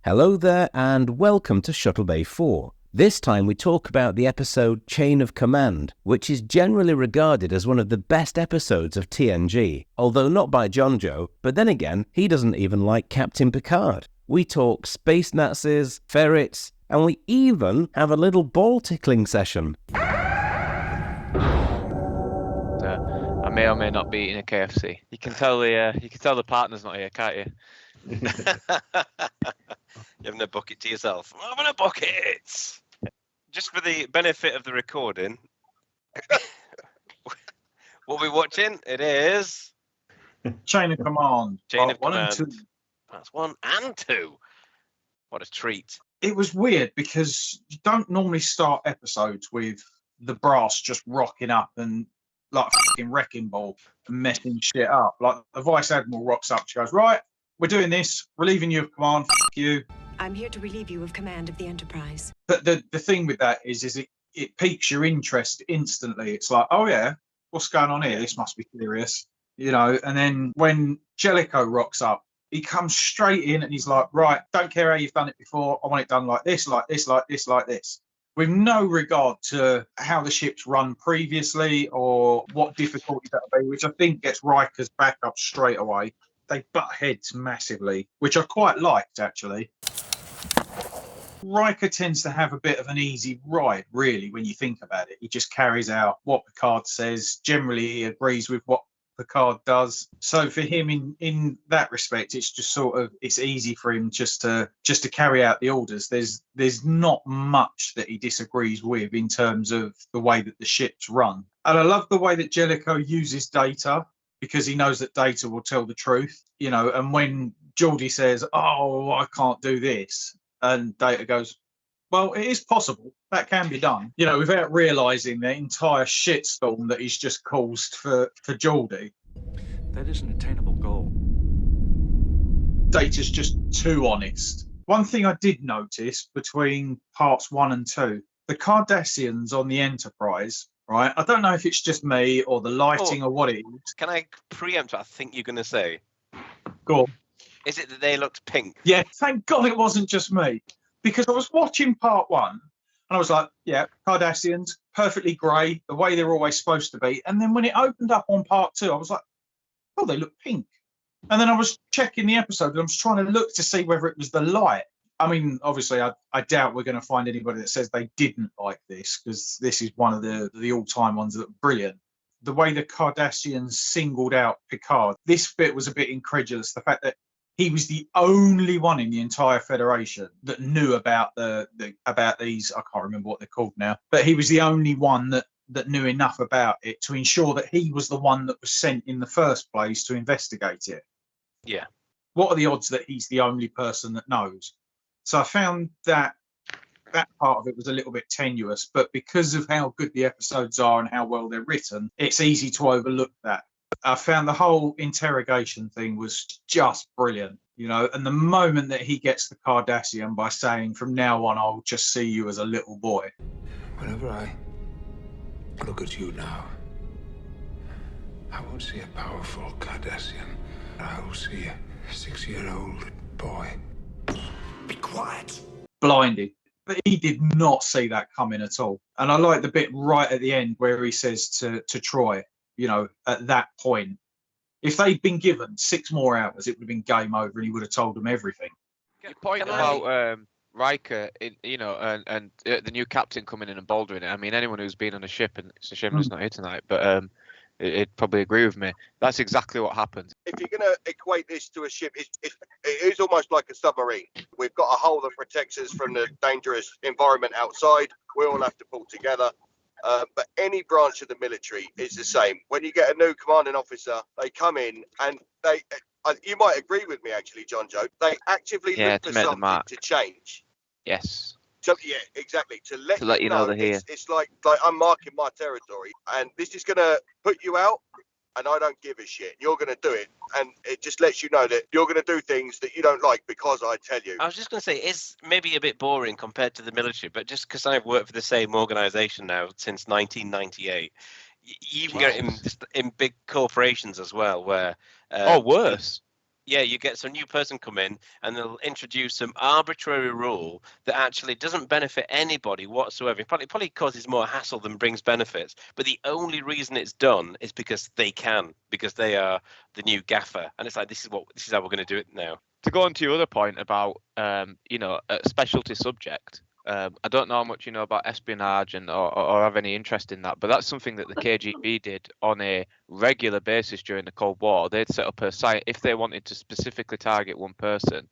Hello there and welcome to Shuttlebay 4. This time we talk about the episode Chain of Command, which is generally regarded as one of the best episodes of TNG, although not by Jonjo, but then again, he doesn't even like Captain Picard. We talk space Nazis, ferrets, and we even have a little ball tickling session. I may or may not be eating a KFC. You can tell the partner's not here, can't you? You're having a bucket to yourself. I'm having a bucket! Just for the benefit of the recording, what we're watching, it is... Chain of Command. Chain of 1 and Command. 2. That's 1 and 2. What a treat. It was weird because you don't normally start episodes with the brass just rocking up and like a fucking wrecking ball and messing shit up. Like the Vice Admiral rocks up, she goes, right, we're doing this, relieving you of command, you. I'm here to relieve you of command of the Enterprise. But the thing with that is it piques your interest instantly. It's like, oh yeah, what's going on here? This must be serious, you know. And then when Jellico rocks up, he comes straight in and he's like, right, don't care how you've done it before. I want it done like this, like this, like this, like this. With no regard to how the ship's run previously or what difficulty that'll be, which I think gets Riker's back up straight away. They butt heads massively, which I quite liked, actually. Riker tends to have a bit of an easy ride, really, when you think about it. He just carries out what Picard says. Generally, he agrees with what Picard does. So for him, in that respect, it's just sort of, it's easy for him just to carry out the orders. There's not much that he disagrees with in terms of the way that the ship's run. And I love the way that Jellico uses data, because he knows that data will tell the truth, you know. And when Geordi says, oh, I can't do this, and Data goes, well, it is possible. That can be done, you know, without realising the entire shitstorm that he's just caused for Geordi. That is an attainable goal. Data's just too honest. One thing I did notice between parts 1 and 2, the Cardassians on the Enterprise, right? I don't know if it's just me or the lighting or what it is. Can I preempt what I think you're going to say? Go on. Is it that they looked pink? Yeah, thank God it wasn't just me. Because I was watching part 1 and I was like, yeah, Cardassians, perfectly grey, the way they're always supposed to be. And then when it opened up on part 2, I was like, oh, they look pink. And then I was checking the episode and I was trying to look to see whether it was the light. I mean, obviously, I doubt we're going to find anybody that says they didn't like this, because this is one of the all-time ones that are brilliant. The way the Cardassians singled out Picard, this bit was a bit incredulous. The fact that he was the only one in the entire Federation that knew about about these. I can't remember what they're called now, but he was the only one that knew enough about it to ensure that he was the one that was sent in the first place to investigate it. Yeah. What are the odds that he's the only person that knows? So I found that part of it was a little bit tenuous, but because of how good the episodes are and how well they're written, it's easy to overlook that. I found the whole interrogation thing was just brilliant, you know, and the moment that he gets the Cardassian by saying, from now on, I'll just see you as a little boy. Whenever I look at you now, I won't see a powerful Cardassian. I will see a 6-year-old boy. Be quiet. Blinded. But he did not see that coming at all. And I like the bit right at the end where he says to Troy, you know, at that point, if they'd been given 6 more hours, it would have been game over and he would have told them everything. Your point about Riker, you know, and the new captain coming in and bouldering it. I mean, anyone who's been on a ship, and it's a shame he's not here tonight, but it'd probably agree with me. That's exactly what happens. If you're going to equate this to a ship, it is almost like a submarine. We've got a hull that protects us from the dangerous environment outside. We all have to pull together. But any branch of the military is the same. When you get a new commanding officer, they come in and you might agree with me, actually, John Joe, they actively look for something to change. Yes. So, yeah, exactly. To let you know they're here. It's like I'm marking my territory, and this is going to put you out, and I don't give a shit. You're going to do it, and it just lets you know that you're going to do things that you don't like because I tell you. I was just going to say, it's maybe a bit boring compared to the military, but just because I've worked for the same organisation now since 1998, you can get it in big corporations as well, where... or worse. Yeah, you get some new person come in and they'll introduce some arbitrary rule that actually doesn't benefit anybody whatsoever. It probably causes more hassle than brings benefits. But the only reason it's done is because they can, because they are the new gaffer. And it's like, this is how we're going to do it now. To go on to your other point about, a specialty subject, I don't know how much you know about espionage or have any interest in that, but that's something that the KGB did on a regular basis during the Cold War. They'd set up if they wanted to specifically target one person,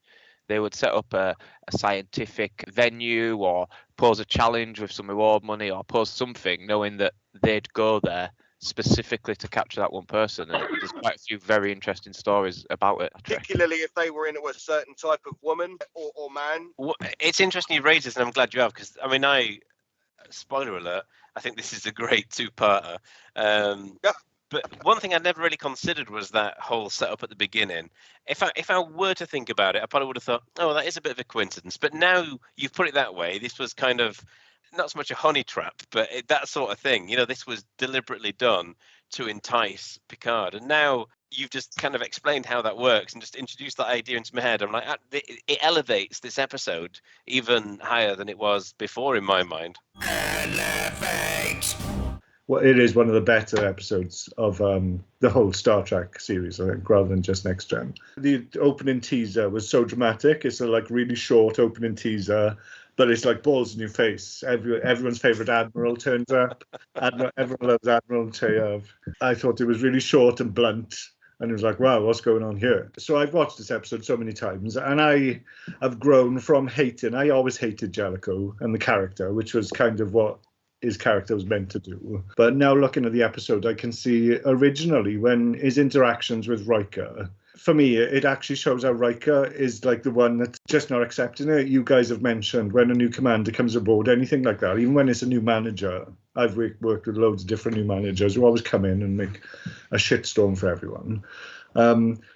they would set up a scientific venue or pose a challenge with some reward money or pose something, knowing that they'd go there specifically to capture that one person. And there's quite a few very interesting stories about it. Particularly if they were into a certain type of woman or man. Well, it's interesting you raise this, and I'm glad you have, because spoiler alert, I think this is a great two-parter. But one thing I never really considered was that whole setup at the beginning. If I were to think about it, I probably would have thought, oh, that is a bit of a coincidence. But now you've put it that way, this was kind of not so much a honey trap, but that sort of thing. This was deliberately done to entice Picard. And now you've just kind of explained how that works and just introduced that idea into my head. I'm like, it elevates this episode even higher than it was before in my mind. Elevate! Well, it is one of the better episodes of the whole Star Trek series, I think, rather than just Next Gen. The opening teaser was so dramatic. It's a really short opening teaser, but it's like balls in your face. Everyone's favourite Admiral turns up. Everyone loves Admiral Cheyev. I thought it was really short and blunt. And it was like, wow, what's going on here? So I've watched this episode so many times, and I have grown from hating. I always hated Jellico and the character, which was kind of what his character was meant to do. But now looking at the episode, I can see originally when his interactions with Riker, for me, it actually shows how Riker is like the one that's just not accepting it. You guys have mentioned when a new commander comes aboard, anything like that, even when it's a new manager. I've worked with loads of different new managers who always come in and make a shitstorm for everyone.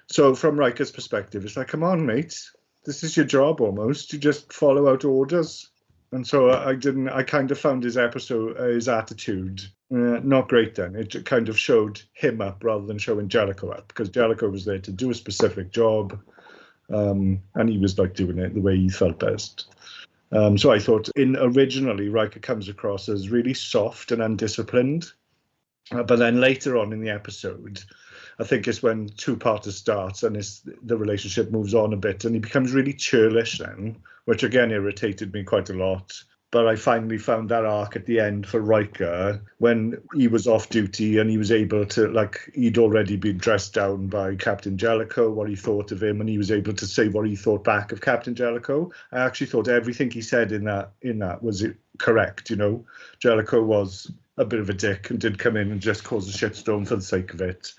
So from Riker's perspective, it's like, come on, mate, this is your job almost. You just follow out orders. And so I kind of found his attitude not great then. It kind of showed him up rather than showing Jellico up, because Jellico was there to do a specific job, and he was doing it the way he felt best. So I thought originally Riker comes across as really soft and undisciplined, but then later on in the episode, I think it's when two-parter starts and the relationship moves on a bit, and he becomes really churlish then, which again irritated me quite a lot. But I finally found that arc at the end for Riker when he was off duty and he was able to, he'd already been dressed down by Captain Jellico, what he thought of him, and he was able to say what he thought back of Captain Jellico. I actually thought everything he said in that was correct, Jellico was a bit of a dick and did come in and just cause a shitstorm for the sake of it.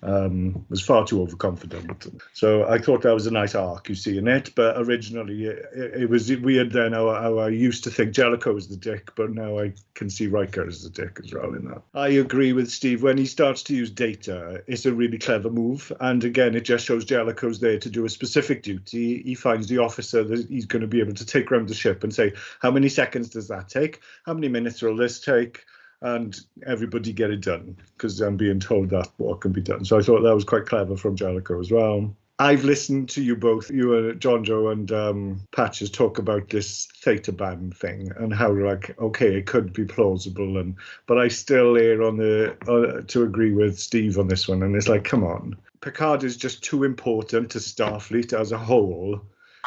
Was far too overconfident. So I thought that was a nice arc you see in it, but originally it was weird then how I used to think Jellico was the dick, but now I can see Riker as the dick as well in that. I agree with Steve. When he starts to use data, it's a really clever move, and again it just shows Jellico's there to do a specific duty. He finds the officer that he's going to be able to take around the ship and say, how many seconds does that take? How many minutes will this take? And everybody get it done, because I'm being told that what can be done. So I thought that was quite clever from Jellico as well. I've listened to you both, you and John Joe and Patches, talk about this theta band thing and how okay, it could be plausible, but I still err on to agree with Steve on this one. And it's like, come on, Picard is just too important to Starfleet as a whole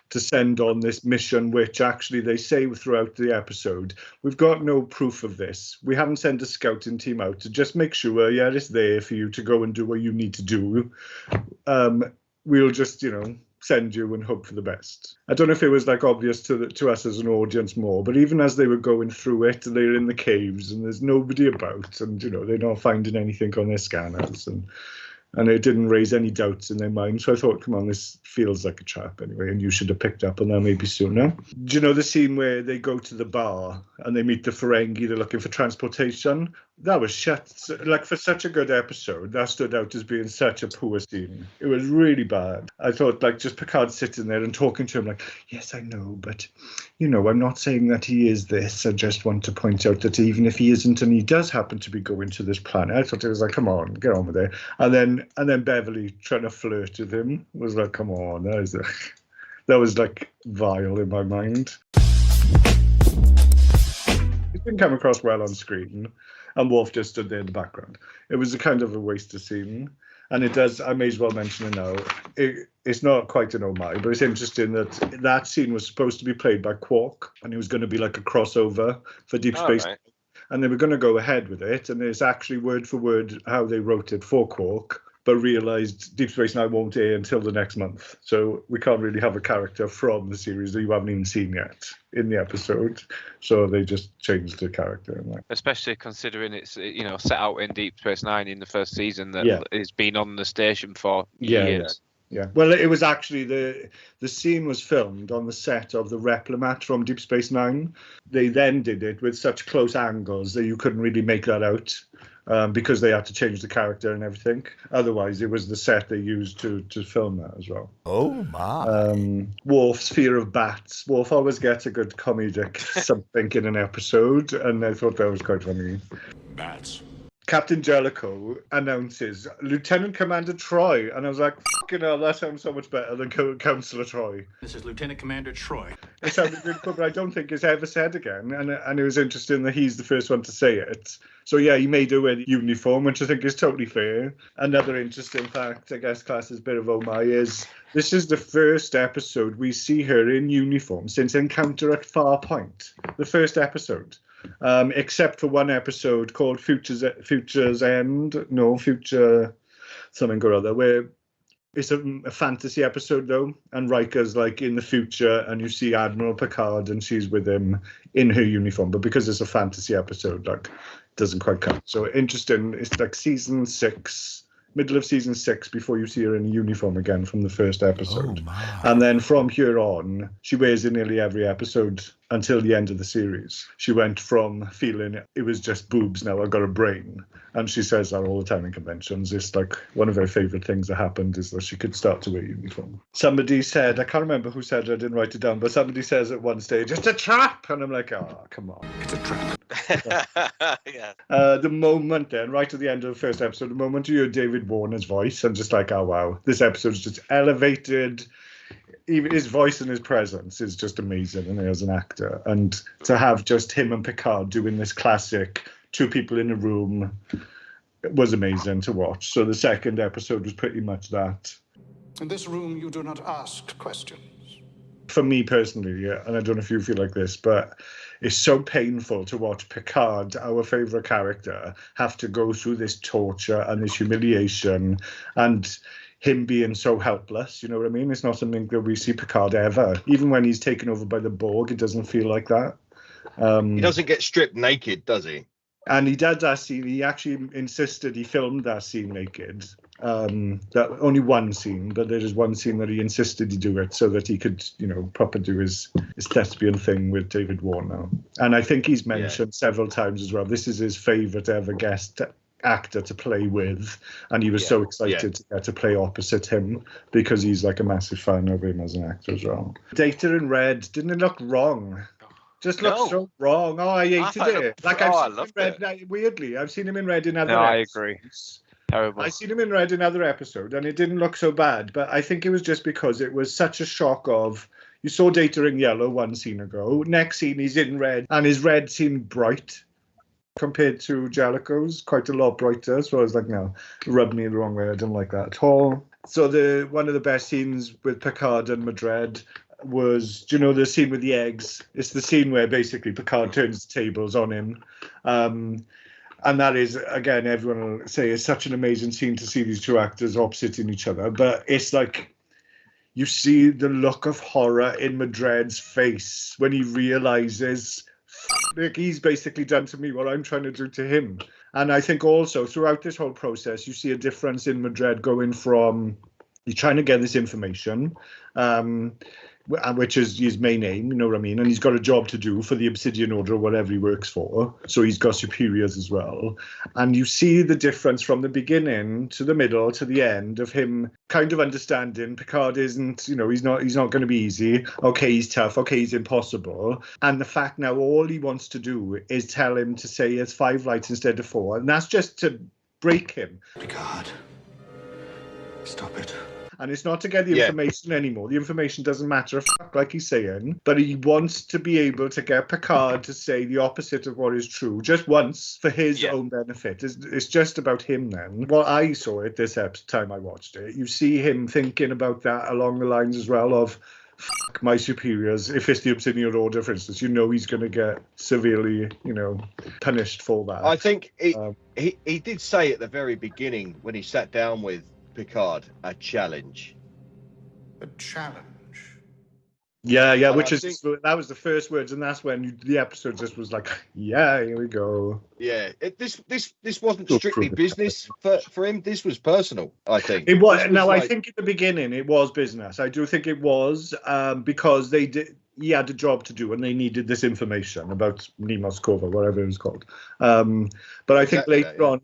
to send on this mission, which actually they say throughout the episode, we've got no proof of this. We haven't sent a scouting team out to just make sure, it's there for you to go and do what you need to do. We'll just, send you and hope for the best. I don't know if it was obvious to us as an audience more, but even as they were going through it, they're in the caves and there's nobody about, and they're not finding anything on their scanners, and it didn't raise any doubts in their mind. So I thought, come on, this feels like a trap anyway, and you should have picked up on that maybe sooner. Do you know the scene where they go to the bar and they meet the Ferengi, they're looking for transportation? That was like for such a good episode, that stood out as being such a poor scene. It was really bad. I thought like just Picard sitting there and talking to him like, yes, I know, but I'm not saying that he is this. I just want to point out that even if he isn't and he does happen to be going to this planet, I thought it was like, come on, get on with it. And then Beverly trying to flirt with him was like, come on, that was like vile in my mind. It didn't come across well on screen. And Worf just stood there in the background. It was a kind of a wasted scene. And it does, I may as well mention it now, it's not quite an homage, but it's interesting that scene was supposed to be played by Quark, and it was going to be like a crossover for Deep Space. Right. And they were going to go ahead with it, and it's actually word for word how they wrote it for Quark, but realised Deep Space Nine won't air until the next month. So we can't really have a character from the series that you haven't even seen yet in the episode. So they just changed the character. Especially considering it's set out in Deep Space Nine in the first season that it's been on the station for years. Yeah. Well, it was actually the scene was filmed on the set of the Replimat from Deep Space Nine. They then did it with such close angles that you couldn't really make that out. Because they had to change the character and everything. Otherwise, it was the set they used to film that as well. Oh, my. Worf's fear of bats. Worf always gets a good comedic something in an episode, and I thought that was quite funny. Bats. Captain Jellico announces Lieutenant Commander Troy, and I was like, fucking hell, that sounds so much better than Councillor Troy. This is Lieutenant Commander Troy. It sounded good, but I don't think it's ever said again, and it was interesting that he's the first one to say it. So yeah, he made her wear the uniform, which I think is totally fair. Another interesting fact, I guess, class is a bit of oh my, is this is the first episode we see her in uniform since Encounter at Farpoint. The first episode. Except for one episode called Future something or other, where it's a fantasy episode though, and Riker's like in the future, and you see Admiral Picard, and she's with him in her uniform. But because it's a fantasy episode, like, it doesn't quite count. So interesting. It's like season 6. Middle of season 6 before you see her in uniform again from the first episode. And then from here on, she wears it nearly every episode until the end of the series. She went from feeling it was just boobs, now I've got a brain. And she says that all the time in conventions. It's like one of her favourite things that happened is that she could start to wear uniform. Somebody said, I can't remember who said it, I didn't write it down, but somebody says at one stage, it's a trap! And I'm like, oh, come on. It's a trap. Yeah. The moment then, right at the end of the first episode, the moment you hear David Warner's voice, I'm just like, oh wow, this episode's just elevated. Even his voice and his presence is just amazing, and as an actor, and to have just him and Picard doing this classic 2 people in a room was amazing to watch. So the second episode was pretty much that. In this room, you do not ask questions. For me personally, yeah, and I don't know if you feel like this, but it's so painful to watch Picard, our favourite character, have to go through this torture and this humiliation, and him being so helpless, you know what I mean? It's not something that we see Picard ever. Even when he's taken over by the Borg, it doesn't feel like that. He doesn't get stripped naked, does he? And he did that scene. He actually insisted he filmed that scene naked. That only one scene, but there is one scene that he insisted he do it so that he could, proper do his thespian thing with David Warner. And I think he's mentioned several times as well, this is his favourite ever guest actor to play with, and he was so excited to get to play opposite him because he's like a massive fan of him as an actor as well. Data in Red, didn't it look wrong? Just looked so wrong. Oh, I hated it. Like I've seen him in Red, weirdly, I've seen him in Red in other episodes. I agree. Terrible. I've seen him in Red in other episode, and it didn't look so bad, but I think it was just because it was such a shock of, you saw Data in yellow one scene ago, next scene he's in red, and his red seemed bright compared to Jellico's, quite a lot brighter. So I was like, no, rubbed me the wrong way. I didn't like that at all. So one of the best scenes with Picard and Madred was, do you know the scene with the eggs? It's the scene where basically Picard turns the tables on him. And that is, again, everyone will say it's such an amazing scene to see these two actors oppositing each other. But it's like, you see the look of horror in Madred's face when he realizes, like, he's basically done to me what I'm trying to do to him. And I think also throughout this whole process, you see a difference in Madred going from, he's trying to get this information. which is his main aim, you know what I mean? And he's got a job to do for the Obsidian Order or whatever he works for. So he's got superiors as well. And you see the difference from the beginning to the middle to the end of him kind of understanding Picard isn't, you know, he's not going to be easy. Okay, he's tough. Okay, he's impossible. And the fact now all he wants to do is tell him to say it's 5 right instead of 4. And that's just to break him. Picard, stop it. And it's not to get the information anymore. The information doesn't matter a fuck, like he's saying. But he wants to be able to get Picard to say the opposite of what is true, just once, for his own benefit. It's just about him then. Well, I saw it this time I watched it. You see him thinking about that along the lines as well of, fuck my superiors. If it's the Obsidian Order, for instance, you know he's going to get severely, you know, punished for that. I think he did say at the very beginning when he sat down with Picard, a challenge. A challenge. Yeah, which is that was the first words, and that's when the episode just was like, yeah, here we go. Yeah, this wasn't strictly business for him. This was personal, I think. It was. I think at the beginning it was business. I do think it was because he had a job to do and they needed this information about Nemo's Cova, whatever it was called. But I think later on,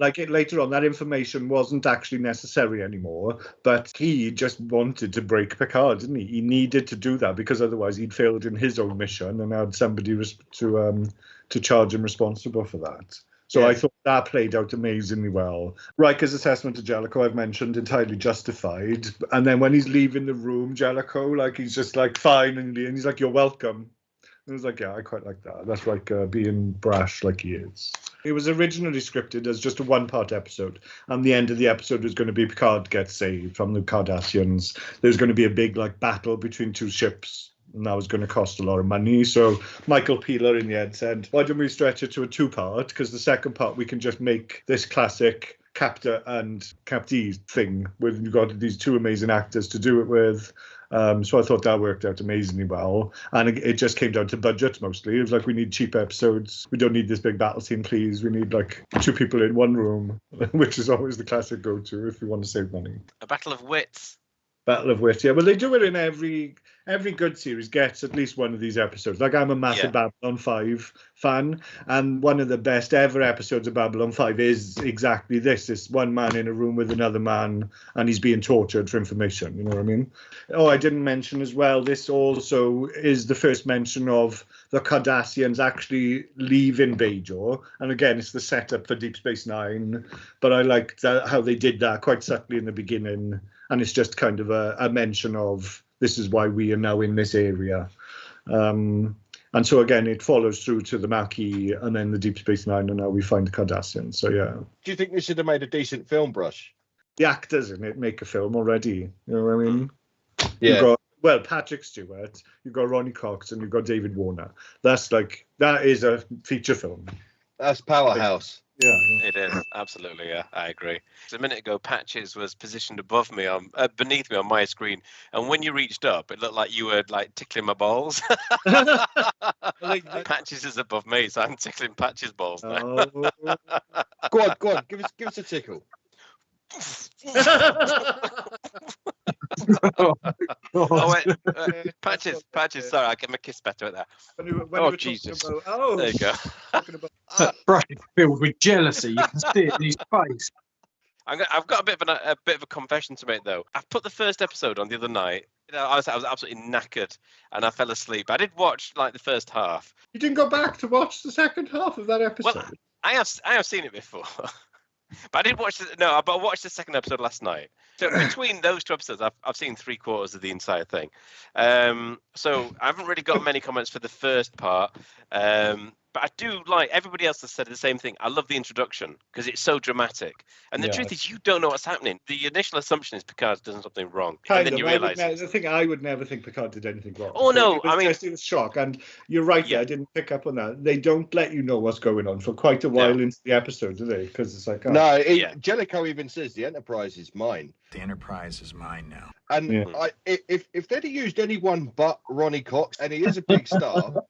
that information wasn't actually necessary anymore. But he just wanted to break Picard, didn't he? He needed to do that because otherwise he'd failed in his own mission and had somebody to charge him responsible for that. So I thought that played out amazingly well. Riker's assessment of Jellico, I've mentioned, entirely justified. And then when he's leaving the room, Jellico, like, he's just like, fine. And he's like, you're welcome. And I was like, yeah, I quite like that. That's Riker being brash like he is. It was originally scripted as just a 1-part episode. And the end of the episode was going to be Picard gets saved from the Cardassians. There's going to be a big, like, battle between 2 ships. And that was going to cost a lot of money. So Michael Peeler in the end said, why don't we stretch it to a 2-part? Because the second part, we can just make this classic Captor and Captee thing where you've got these 2 amazing actors to do it with. So I thought that worked out amazingly well. And it just came down to budget mostly. It was like, we need cheap episodes. We don't need this big battle scene, please. We need like 2 people in 1 room, which is always the classic go-to if you want to save money. A battle of wits. Battle of Wit, yeah. Well, they do it in every good series gets at least one of these episodes. Like, I'm a massive Babylon 5 fan, and one of the best ever episodes of Babylon 5 is exactly this. It's one man in a room with another man, and he's being tortured for information, you know what I mean? Oh, I didn't mention as well, this also is the first mention of the Cardassians actually leaving Bajor, and again, it's the setup for Deep Space Nine, but I liked how they did that quite subtly in the beginning. And it's just kind of a mention of this is why we are now in this area. And so, again, it follows through to the Maquis and then the Deep Space Nine, and now we find the Cardassians. So, yeah. Do you think this should have made a decent film, Brush? The actors in it make a film already. You know what I mean? Yeah. You've got, Patrick Stewart, you've got Ronnie Cox, and you've got David Warner. That is a feature film. That's powerhouse. Yeah, it is absolutely. Yeah, I agree. A minute ago, Patches was positioned above me beneath me on my screen, and when you reached up, it looked like you were like tickling my balls. Patches is above me, so I'm tickling Patches' balls now. Go on, give us a tickle. Patches. Sorry, I get my kiss better at that. When Jesus! There you go. Brush is filled with jealousy. You can see it in his face. I've got a bit of a confession to make though. I put the first episode on the other night. You know, I was absolutely knackered and I fell asleep. I did watch like the first half. You didn't go back to watch the second half of that episode? Well, I have seen it before. But I did watch but I watched the second episode last night. So between those 2 episodes, I've seen 3/4 of the entire thing. So I haven't really got many comments for the first part. But I do like, everybody else has said the same thing. I love the introduction because it's so dramatic. And the truth is, you don't know what's happening. The initial assumption is Picard's done something wrong. And then you realise. I would never think Picard did anything wrong. Oh, no. It was shock. And you're right there. I didn't pick up on that. They don't let you know what's going on for quite a while into the episode, do they? Because it's like, Jellico even says the Enterprise is mine. The Enterprise is mine now. And if they'd have used anyone but Ronnie Cox, and he is a big star,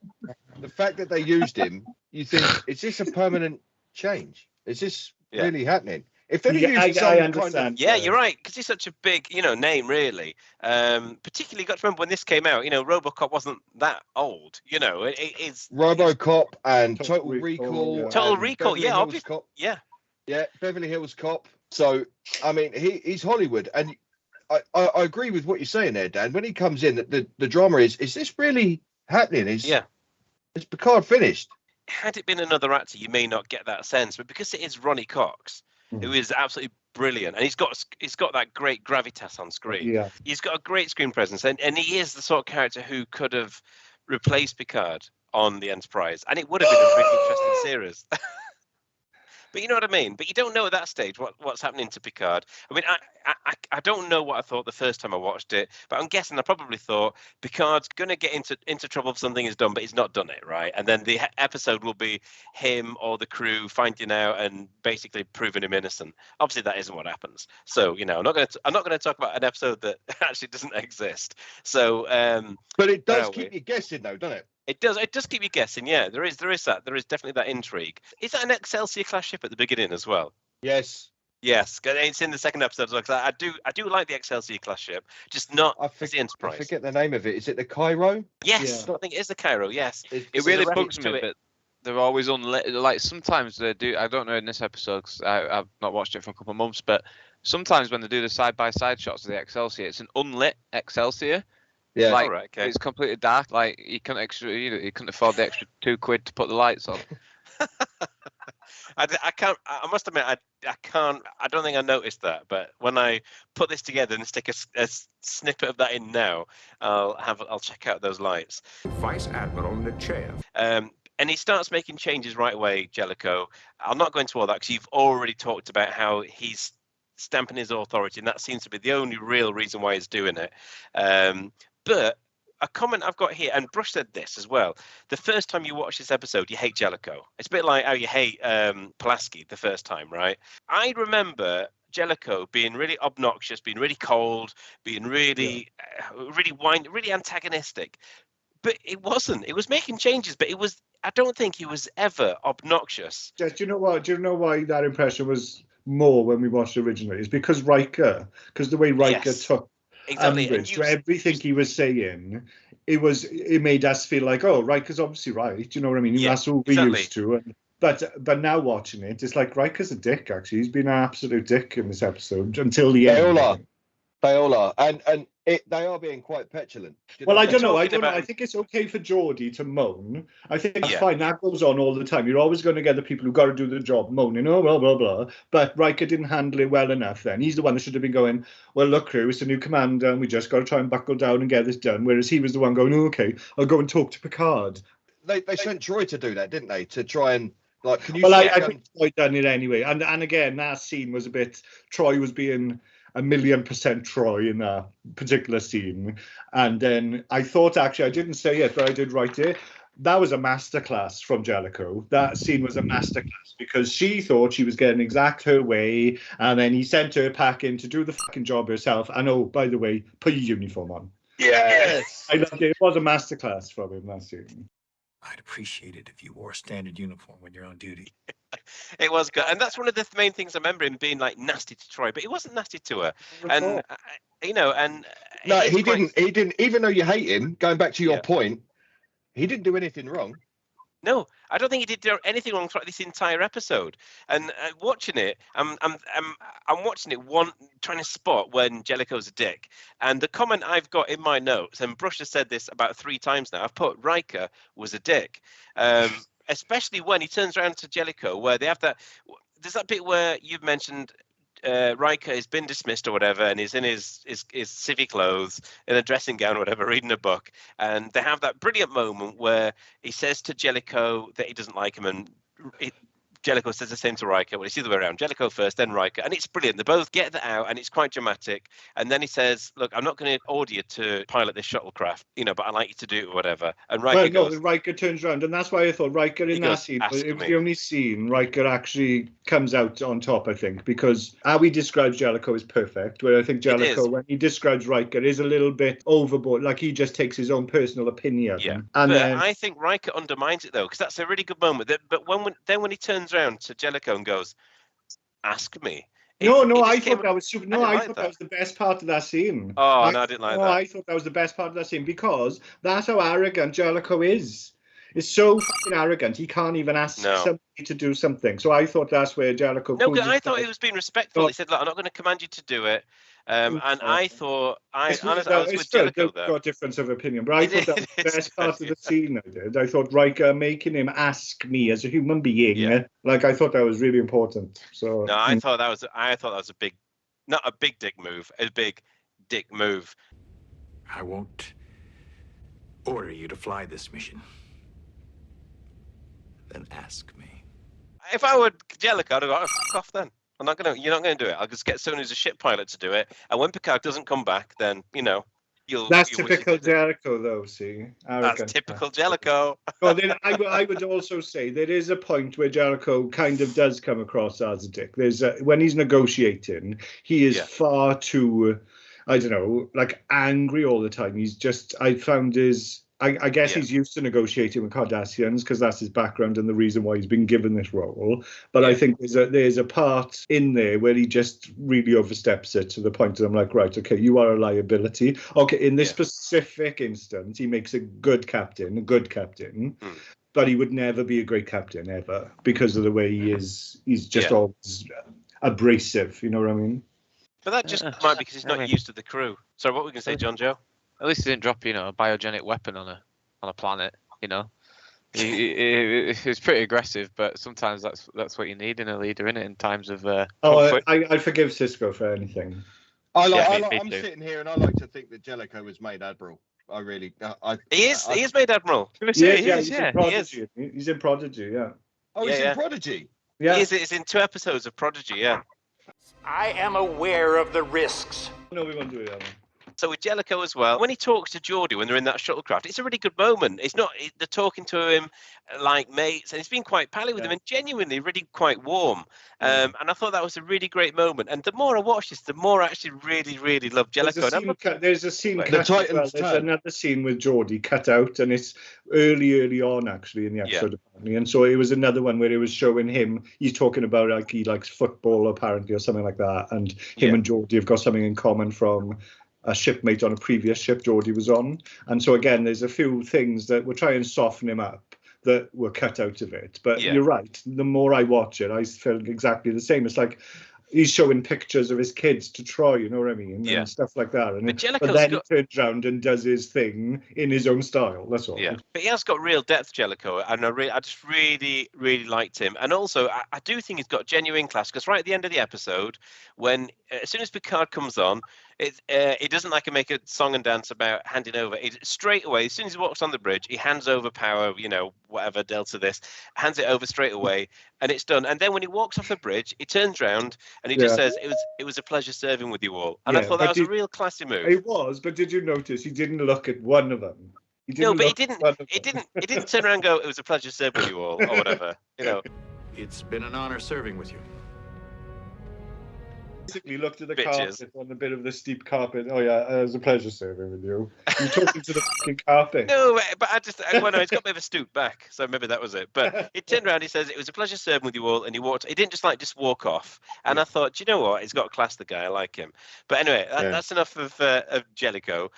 the fact that they used him, you think, is this a permanent change? Is this really happening? If they'd Yeah, used I some understand. kind of... Yeah, you're right, because he's such a big, name, really. Particularly, got to remember when this came out, RoboCop wasn't that old. It's RoboCop and Total Total Recall, Recall. yeah. Total and Recall, Beverly yeah, Hills obviously. Cop. Yeah. Yeah, Beverly Hills Cop. So, I mean, he's Hollywood. And I agree with what you're saying there, Dan. When he comes in, the drama is this really happening? Is Picard finished? Had it been another actor, you may not get that sense, but because it is Ronnie Cox, who is absolutely brilliant, and he's got that great gravitas on screen. Yeah. He's got a great screen presence, and he is the sort of character who could have replaced Picard on the Enterprise, and it would have been a really interesting series. But you know what I mean? But you don't know at that stage what's happening to Picard. I mean, I don't know what I thought the first time I watched it, but I'm guessing I probably thought Picard's going to get into trouble if something is done, but he's not done it, right? And then the episode will be him or the crew finding out and basically proving him innocent. Obviously, that isn't what happens. So, I'm not going to talk about an episode that actually doesn't exist. So, but it does keep you guessing, though, doesn't it? It does keep you guessing. Yeah, there is that. There is definitely that intrigue. Is that an Excelsior class ship at the beginning as well? Yes. Yes, it's in the second episode as well. Because I do like the Excelsior class ship, just not as the Enterprise. I forget the name of it. Is it the Cairo? Yes, I think it is the Cairo. Yes, it really bugs me that they're always unlit. Like sometimes they do. I don't know in this episode because I've not watched it for a couple of months. But sometimes when they do the side by side shots of the Excelsior, it's an unlit Excelsior. Yeah, like okay. It's completely dark. Like you couldn't afford the extra £2 to put the lights on. I can't. I must admit, I can't. I don't think I noticed that. But when I put this together and stick a snippet of that in now, I'll check out those lights. Vice Admiral Nechayev. And he starts making changes right away, Jellico. I'll not go into all that because you've already talked about how he's stamping his authority, and that seems to be the only real reason why he's doing it. But a comment I've got here, and Brush said this as well. The first time you watch this episode, you hate Jellico. It's a bit like how you hate Pulaski the first time, right? I remember Jellico being really obnoxious, being really cold, being really, really antagonistic. But it wasn't. It was making changes, but it was. I don't think he was ever obnoxious. Do you know what? Do you know why that impression was more when we watched originally? It's because Riker, because the way Riker took. Exactly. So everything he was saying, it made us feel like, oh, Riker's obviously right. You know what I mean? Yeah, that's what we're used to. But now watching it, it's like Riker's a dick. Actually, he's been an absolute dick in this episode until the end. They all are, and they are being quite petulant. Well, I don't know. I think it's okay for Geordie to moan. I think that's fine. That goes on all the time. You're always going to get the people who've got to do the job moaning, oh, blah, blah, blah. But Riker didn't handle it well enough then. He's the one that should have been going, well, look, crew, it's a new commander, and we just got to try and buckle down and get this done. Whereas he was the one going, oh, okay, I'll go and talk to Picard. They sent Troy to do that, didn't they? To try and, like, can you... Well, I think Troy done it anyway. And again, that scene was a bit... Troy was being... 1,000,000% Troy in that particular scene. And then I thought, actually, I didn't say it, but I did write it. That was a masterclass from Jellico. That scene was a masterclass because she thought she was getting exact her way. And then he sent her packing to do the fucking job herself. And oh, by the way, put your uniform on. Yes. I loved it. It was a masterclass from him, that scene. I'd appreciate it if you wore a standard uniform when you're on duty. It was good, and that's one of the main things I remember him being like nasty to Troy, but he wasn't nasty to her. And no, he didn't. Even though you hate him, going back to your point, he didn't do anything wrong. No, I don't think he did do anything wrong throughout this entire episode. And watching it, I'm watching it trying to spot when Jellico's a dick. And the comment I've got in my notes, and Brush has said this about 3 times now, I've put Riker was a dick. Especially when he turns around to Jellico, where they have there's that bit where you've mentioned Riker has been dismissed or whatever, and he's in his civvy clothes, in a dressing gown or whatever, reading a book. And they have that brilliant moment where he says to Jellico that he doesn't like him, and Jellico says the same to Riker. Well, it's the other way around. Jellico first, then Riker. And it's brilliant. They both get that out, and it's quite dramatic. And then he says, look, I'm not going to order you to pilot this shuttlecraft, but I'd like you to do it or whatever. And Riker goes... Riker turns around, and that's why I thought Riker in that scene, it was the only scene Riker actually comes out on top, I think, because how he describes Jellico is perfect, where I think Jellico, when he describes Riker, is a little bit overboard, like he just takes his own personal opinion. Yeah, and but I think Riker undermines it, though, because that's a really good moment. But when he turns around to Jellico and goes, ask me. I thought that was super. No, I thought that was the best part of that scene. Oh, no, I didn't like that. I thought that was the best part of that scene because that's how arrogant Jellico is. It's so fucking arrogant. He can't even ask somebody to do something. So I thought that's where Jellico. No, I thought he was being respectful. He said, "Look, I'm not going to command you to do it." And I thought I was with Jellico there. Got a difference of opinion, but I thought that was the best part of the scene. I did. I thought Riker making him ask me as a human being, like I thought that was really important. So no, I thought that was a big, not a big dick move, a big dick move. I won't order you to fly this mission. Then ask me. If I were Jellico, I'd go, oh, fuck off then. You're not going to do it. I'll just get someone who's a ship pilot to do it. And when Picard doesn't come back, then, That's typical Jellico, though, see? Arrogant. That's typical Jellico. Well, then I would also say there is a point where Jellico kind of does come across as a dick. When he's negotiating, he is far too, I don't know, like angry all the time. I guess he's used to negotiating with Cardassians because that's his background and the reason why he's been given this role. But I think there's a part in there where he just really oversteps it to the point that I'm like, right, okay, you are a liability. Okay, in this specific instance, he makes a good captain, but he would never be a great captain ever because of the way he is. He's just always abrasive, you know what I mean? But that just might be because he's not used to the crew. So what were we going to say, John Joe? At least he didn't drop, a biogenic weapon on a planet. It's pretty aggressive, but sometimes that's what you need in a leader, innit? In times of conflict. I forgive Cisco for anything. I'm sitting here and I like to think that Jellico was made admiral. I really. He is made admiral. He's in Prodigy. He's in Prodigy. Yeah. Oh, he's in Prodigy. Yeah. He's in 2 episodes of Prodigy. Yeah. I am aware of the risks. No, we won't do it. So with Jellico as well, when he talks to Geordi when they're in that shuttlecraft, it's a really good moment. It's not they're talking to him like mates, and he's been quite pally with him and genuinely really quite warm. And I thought that was a really great moment. And the more I watch this, the more I actually really, really love Jellico. There's a scene cut out. There's another scene with Geordi cut out, and it's early on actually in the episode apparently. And so it was another one where it was showing him. He's talking about like he likes football apparently or something like that, and him and Geordi have got something in common from a shipmate on a previous ship Geordi was on. And so again, there's a few things that will try and soften him up that were cut out of it. But you're right. The more I watch it, I feel exactly the same. It's like he's showing pictures of his kids to Troy, you know what I mean? And stuff like that. And but then he turns around and does his thing in his own style. That's all. Yeah, but he has got real depth, Jellico, and I just really, really liked him. And also, I do think he's got genuine class, because right at the end of the episode, when as soon as Picard comes on, he doesn't make a song and dance about handing over. Straight away, as soon as he walks on the bridge, he hands over power, whatever, Delta this, hands it over straight away, and it's done. And then when he walks off the bridge, he turns around and he just says, it was a pleasure serving with you all. And I thought that was a real classy move. It was, but did you notice he didn't look at one of them? He didn't turn around and go, it was a pleasure serving with you all, or whatever. It's been an honor serving with you. Basically looked at the carpet on a bit of the steep carpet. Oh yeah, it was a pleasure serving with you. You're talking to the fucking carpet. No, but it's got a bit of a stoop back, so maybe that was it. But he turned around, he says, it was a pleasure serving with you all, and he didn't just walk off. And I thought, do you know what? He's got class, the guy. I like him. But anyway, that's enough of Jellico.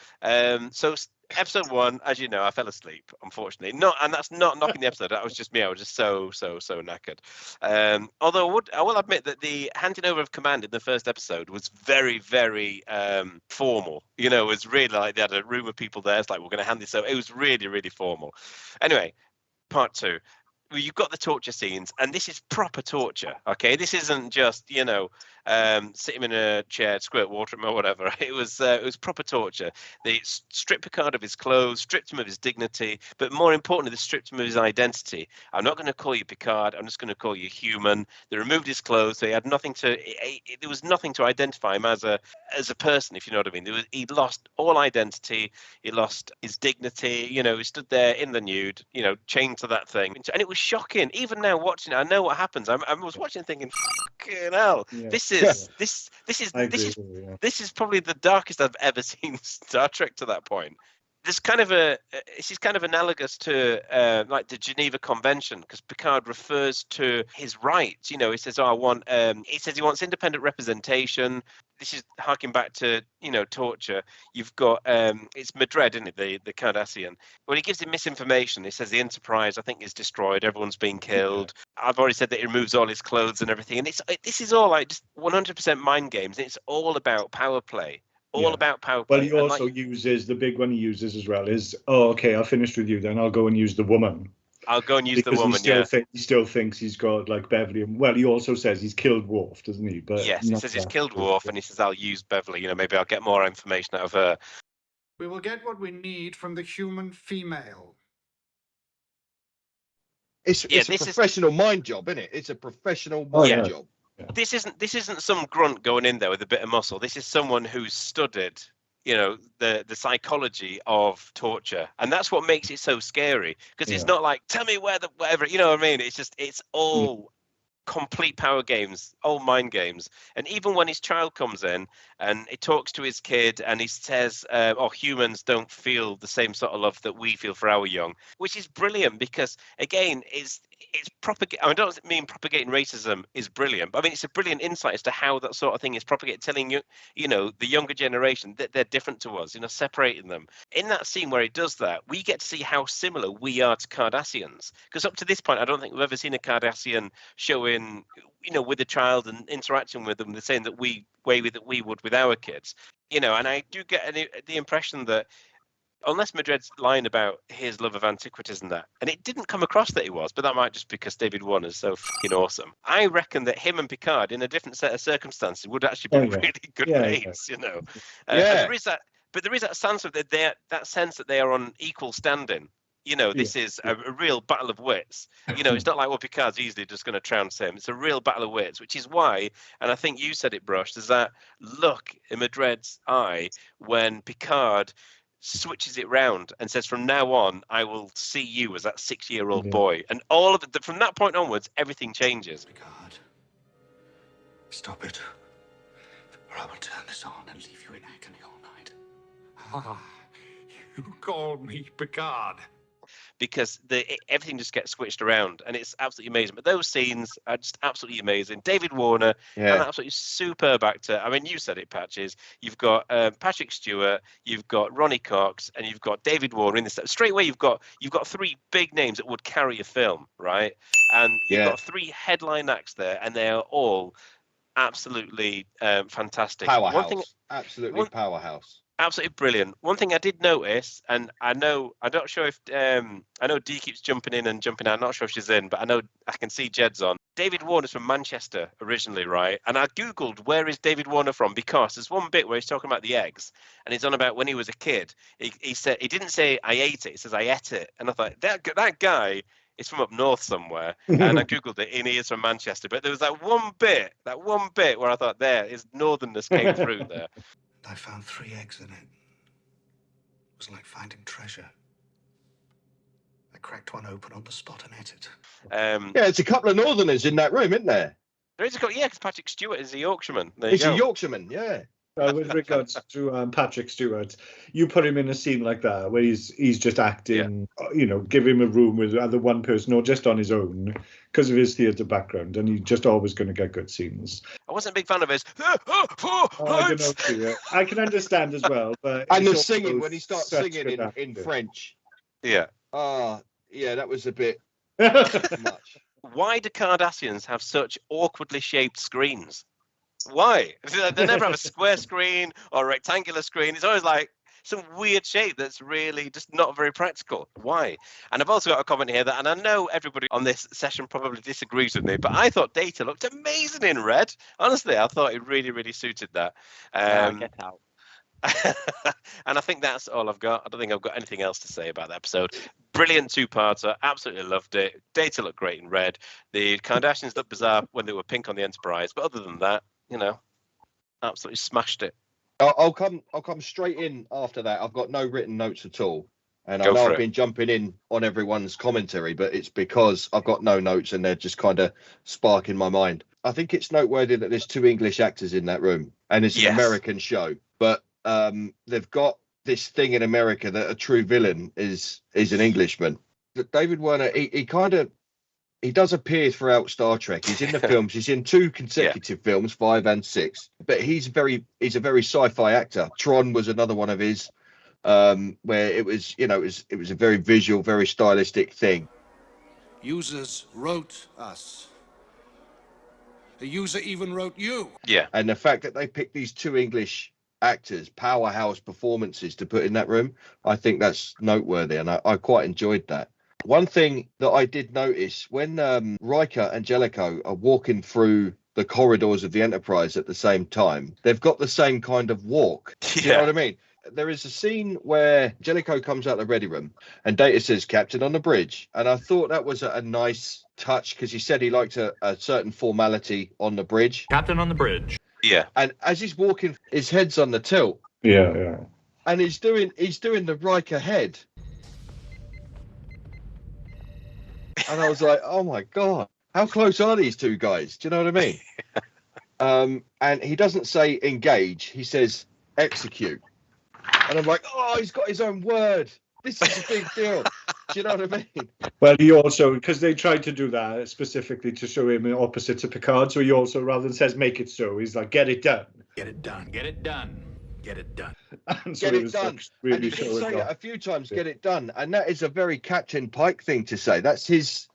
So episode 1, as you know, I fell asleep, unfortunately. And that's not knocking the episode. That was just me. I was just so knackered. Although I will admit that the handing over of command in the first episode was very, very formal. It was really like they had a room of people there. It's like, we're going to hand this over. It was really, really formal. Anyway, part 2. You've got the torture scenes, and this is proper torture. Okay, this isn't just sit him in a chair, squirt water at him or whatever. It was proper torture. They stripped Picard of his clothes, stripped him of his dignity, but more importantly, they stripped him of his identity. I'm not going to call you Picard. I'm just going to call you human. They removed his clothes. So he had nothing to. There was nothing to identify him as a person, if you know what I mean. He lost all identity. He lost his dignity. He stood there in the nude, chained to that thing, and it was shocking. Even now watching it, I know what happens. I was watching thinking, fucking hell, this is probably the darkest I've ever seen Star Trek to that point. There's kind of this is kind of analogous to like the Geneva Convention, because Picard refers to his rights. You know, he says, "Oh, I want." He says he wants independent representation. This is harking back to, you know, torture. You've got it's Madred, isn't it? The Cardassian. Well, he gives him misinformation. He says the Enterprise, I think, is destroyed. Everyone's been killed. I've already said that he removes all his clothes and everything. And this is all like just 100% mind games. It's all about power play. All about power play. Well, he also uses, the big one he uses as well is, oh, okay, I'll finish with you, then I'll go and use the woman. I'll go and use the because woman, he still thinks he's got, like, Beverly. Well, he also says he's killed Worf, doesn't he? But yes, he says he's killed Worf, and he says, I'll use Beverly. You know, maybe I'll get more information out of her. We will get what we need from the human female. It's a professional mind job, isn't it? It's a professional mind job. Yeah. This isn't some grunt going in there with a bit of muscle. This is someone who's studied, you know, the psychology of torture, and that's what makes it so scary. Because it's not like, tell me where the whatever, you know what I mean? It's all complete power games, all mind games. And even when his child comes in and he talks to his kid and he says, "Oh, humans don't feel the same sort of love that we feel for our young," which is brilliant because again, it's propagating. I don't mean propagating racism is brilliant, but I mean it's a brilliant insight as to how that sort of thing is propagated, telling you know, the younger generation that they're different to us, you know, separating them. In that scene where he does that, we get to see how similar we are to Cardassians. Because up to this point, I don't think we've ever seen a Cardassian showing, you know, with a child and interacting with them, the same that we would with our kids, you know. And I do get the impression that, unless Madred's lying about his love of antiquities and that, and it didn't come across that he was, but that might just because David Warner is so fucking awesome. I reckon that him and Picard, in a different set of circumstances, would actually be really good mates, you know. There is that sense of that sense that they are on equal standing. You know, this is a real battle of wits. You know, it's not like, well, Picard's easily just going to trounce him. It's a real battle of wits, which is why, and I think you said it, Brush, there's that look in Madred's eye when Picard switches it round and says, from now on, I will see you as that 6-year-old boy. And all of it, from that point onwards, everything changes. Picard, stop it, or I will turn this on and leave you in agony all night. Ah, you called me Picard. Because everything just gets switched around, and it's absolutely amazing. But those scenes are just absolutely amazing. David Warner, an absolutely superb actor. I mean, you said it, Patches. You've got Patrick Stewart, you've got Ronnie Cox, and you've got David Warner in this. Straight away, you've got 3 big names that would carry a film, right? And you've got 3 headline acts there, and they are all absolutely fantastic. Powerhouse. Powerhouse. Absolutely brilliant. One thing I did notice, and I'm not sure if I know Dee keeps jumping in and jumping out. I'm not sure if she's in, but I know I can see Jed's on. David Warner's from Manchester originally, right? And I googled where is David Warner from, because there's one bit where he's talking about the eggs, and he's on about when he was a kid. He said, he didn't say I ate it. He says I ate it, and I thought that guy is from up north somewhere. And I googled it, and he is from Manchester. But there was that one bit where I thought his northernness came through there. I found 3 eggs in it. It was like finding treasure. I cracked one open on the spot and ate it. It's a couple of northerners in that room, isn't there? There is because Patrick Stewart is a Yorkshireman. He's a Yorkshireman, yeah. With regards to Patrick Stewart, you put him in a scene like that where he's just acting, you know, give him a room with either one person or just on his own because of his theatre background, and he's just always going to get good scenes. I wasn't a big fan of his. I can understand as well, but and the singing when he starts singing in French. Yeah. That was a bit much. Why do Cardassians have such awkwardly shaped screens? Why? They never have a square screen or a rectangular screen. It's always like some weird shape that's really just not very practical. Why? And I've also got a comment here that, and I know everybody on this session probably disagrees with me, but I thought Data looked amazing in red. Honestly, I thought it really, really suited that. Get out. And I think that's all I've got. I don't think I've got anything else to say about the episode. Brilliant 2-parter. Absolutely loved it. Data looked great in red. The Kardashians looked bizarre when they were pink on the Enterprise, but other than that, you know, absolutely smashed it. I'll come straight in after that. I've got no written notes at all, and I know I've been jumping in on everyone's commentary, but it's because I've got no notes and they're just kind of sparking my mind. I think it's noteworthy that there's 2 English actors in that room, and it's an American show, but they've got this thing in America that a true villain is an Englishman. David Werner, he does appear throughout Star Trek. He's in the films. He's in 2 consecutive films, 5 and 6. But he's a very sci-fi actor. Tron was another one of his, where it was a very visual, very stylistic thing. Users wrote us. A user even wrote you. Yeah. And the fact that they picked these 2 English actors, powerhouse performances to put in that room, I think that's noteworthy, and I quite enjoyed that. One thing that I did notice when Riker and Jellico are walking through the corridors of the Enterprise at the same time, they've got the same kind of walk. You know what I mean? There is a scene where Jellico comes out of the ready room and Data says, "Captain on the bridge." And I thought that was a nice touch, because he said he liked a certain formality on the bridge. Captain on the bridge. Yeah. And as he's walking, his head's on the tilt. Yeah. And he's doing the Riker head. And I was like, oh my God, how close are these 2 guys? Do you know what I mean? And he doesn't say engage, he says execute. And I'm like, oh, he's got his own word. This is a big deal. Do you know what I mean? Well, he also, because they tried to do that specifically to show him opposite to Picard, so he also, rather than says make it so, he's like, get it done. Get it done. Get it done. Get it done. And so Get it done. Like, really and he did say it a few times, get it done. And that is a very Captain Pike thing to say. That's his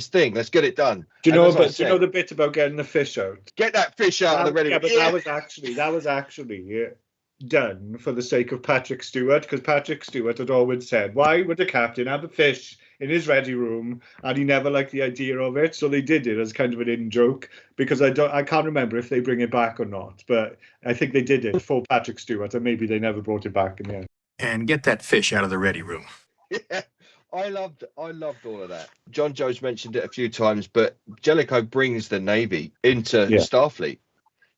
thing. Let's get it done. Do you know the bit about getting the fish out? Get that fish out of the ready. Yeah, but that was actually done for the sake of Patrick Stewart, because Patrick Stewart had always said, why would the captain have a fish in his ready room, and he never liked the idea of it, so they did it as kind of an in-joke, because I can't remember if they bring it back or not, but I think they did it for Patrick Stewart, and maybe they never brought it back in the end. And get that fish out of the ready room. Yeah, I loved all of that. John Joe's mentioned it a few times, but Jellico brings the Navy into Starfleet.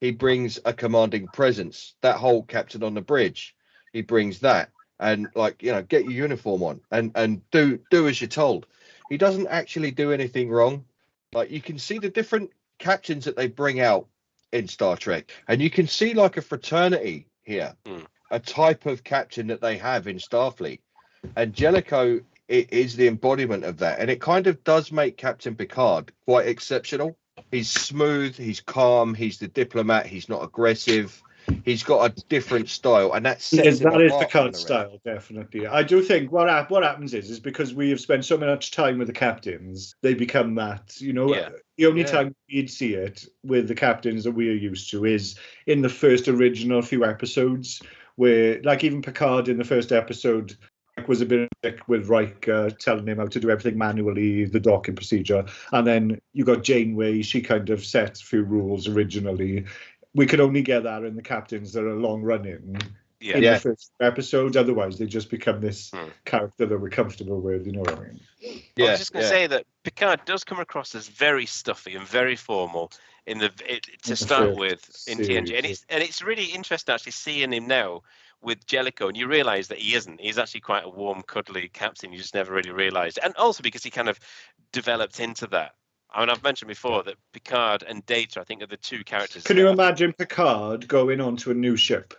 He brings a commanding presence. That whole captain on the bridge, he brings that. And get your uniform on and do as you're told. He doesn't actually do anything wrong. Like, you can see the different captains that they bring out in Star Trek, and you can see like a fraternity here, a type of captain that they have in Starfleet. And Jellico is the embodiment of that, and it kind of does make Captain Picard quite exceptional. He's smooth, he's calm, he's the diplomat, he's not aggressive. He's got a different style, and that is Picard's style, definitely. I do think what happens is because we have spent so much time with the captains, they become that. You know, the only time you'd see it with the captains that we are used to is in the first original few episodes, where, like, even Picard in the first episode was a bit thick with Riker telling him how to do everything manually, the docking procedure, and then you got Janeway. She kind of set a few rules originally. We could only get that in the captains that are long running in the first episode. Otherwise, they just become this character that we're comfortable with. You know what I mean? I was just going to say that Picard does come across as very stuffy and very formal to start with in TNG, and it's really interesting actually seeing him now with Jellico, and you realise that he isn't. He's actually quite a warm, cuddly captain. You just never really realised, and also because he kind of developed into that. I mean, I've mentioned before that Picard and Data, I think, are the 2 characters. Can you imagine Picard going onto a new ship?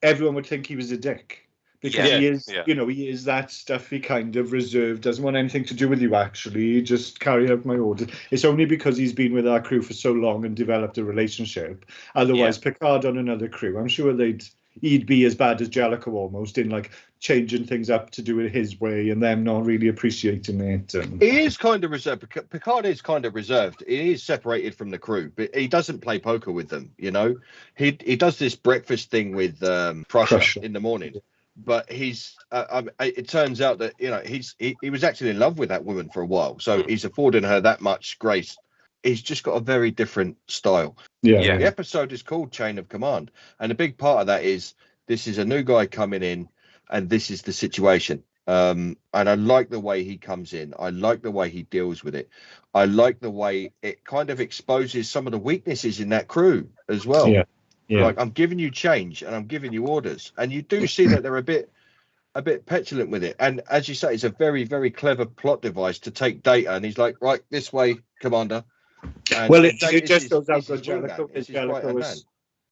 Everyone would think he was a dick. Because he is, he is that stuffy kind of reserved, doesn't want anything to do with you, actually, just carry out my orders. It's only because he's been with our crew for so long and developed a relationship. Otherwise, Picard on another crew, I'm sure he'd be as bad as Jellico almost, in like changing things up to do it his way and them not really appreciating it. He is kind of reserved. Picard is kind of reserved. He is separated from the crew, but he doesn't play poker with them. You know, he does this breakfast thing with Crusher in the morning. But it turns out that he was actually in love with that woman for a while, so he's affording her that much grace. He's just got a very different style. The episode is called Chain of Command, and a big part of that is this is a new guy coming in, and this is the situation. And I like the way he comes in. I like the way he deals with it. I like the way it kind of exposes some of the weaknesses in that crew as well. Like, I'm giving you change and I'm giving you orders, and you do see that they're a bit petulant with it. And as you say, it's a very, very clever plot device to take Data, and he's like, right, this way, Commander. And well, it just goes out that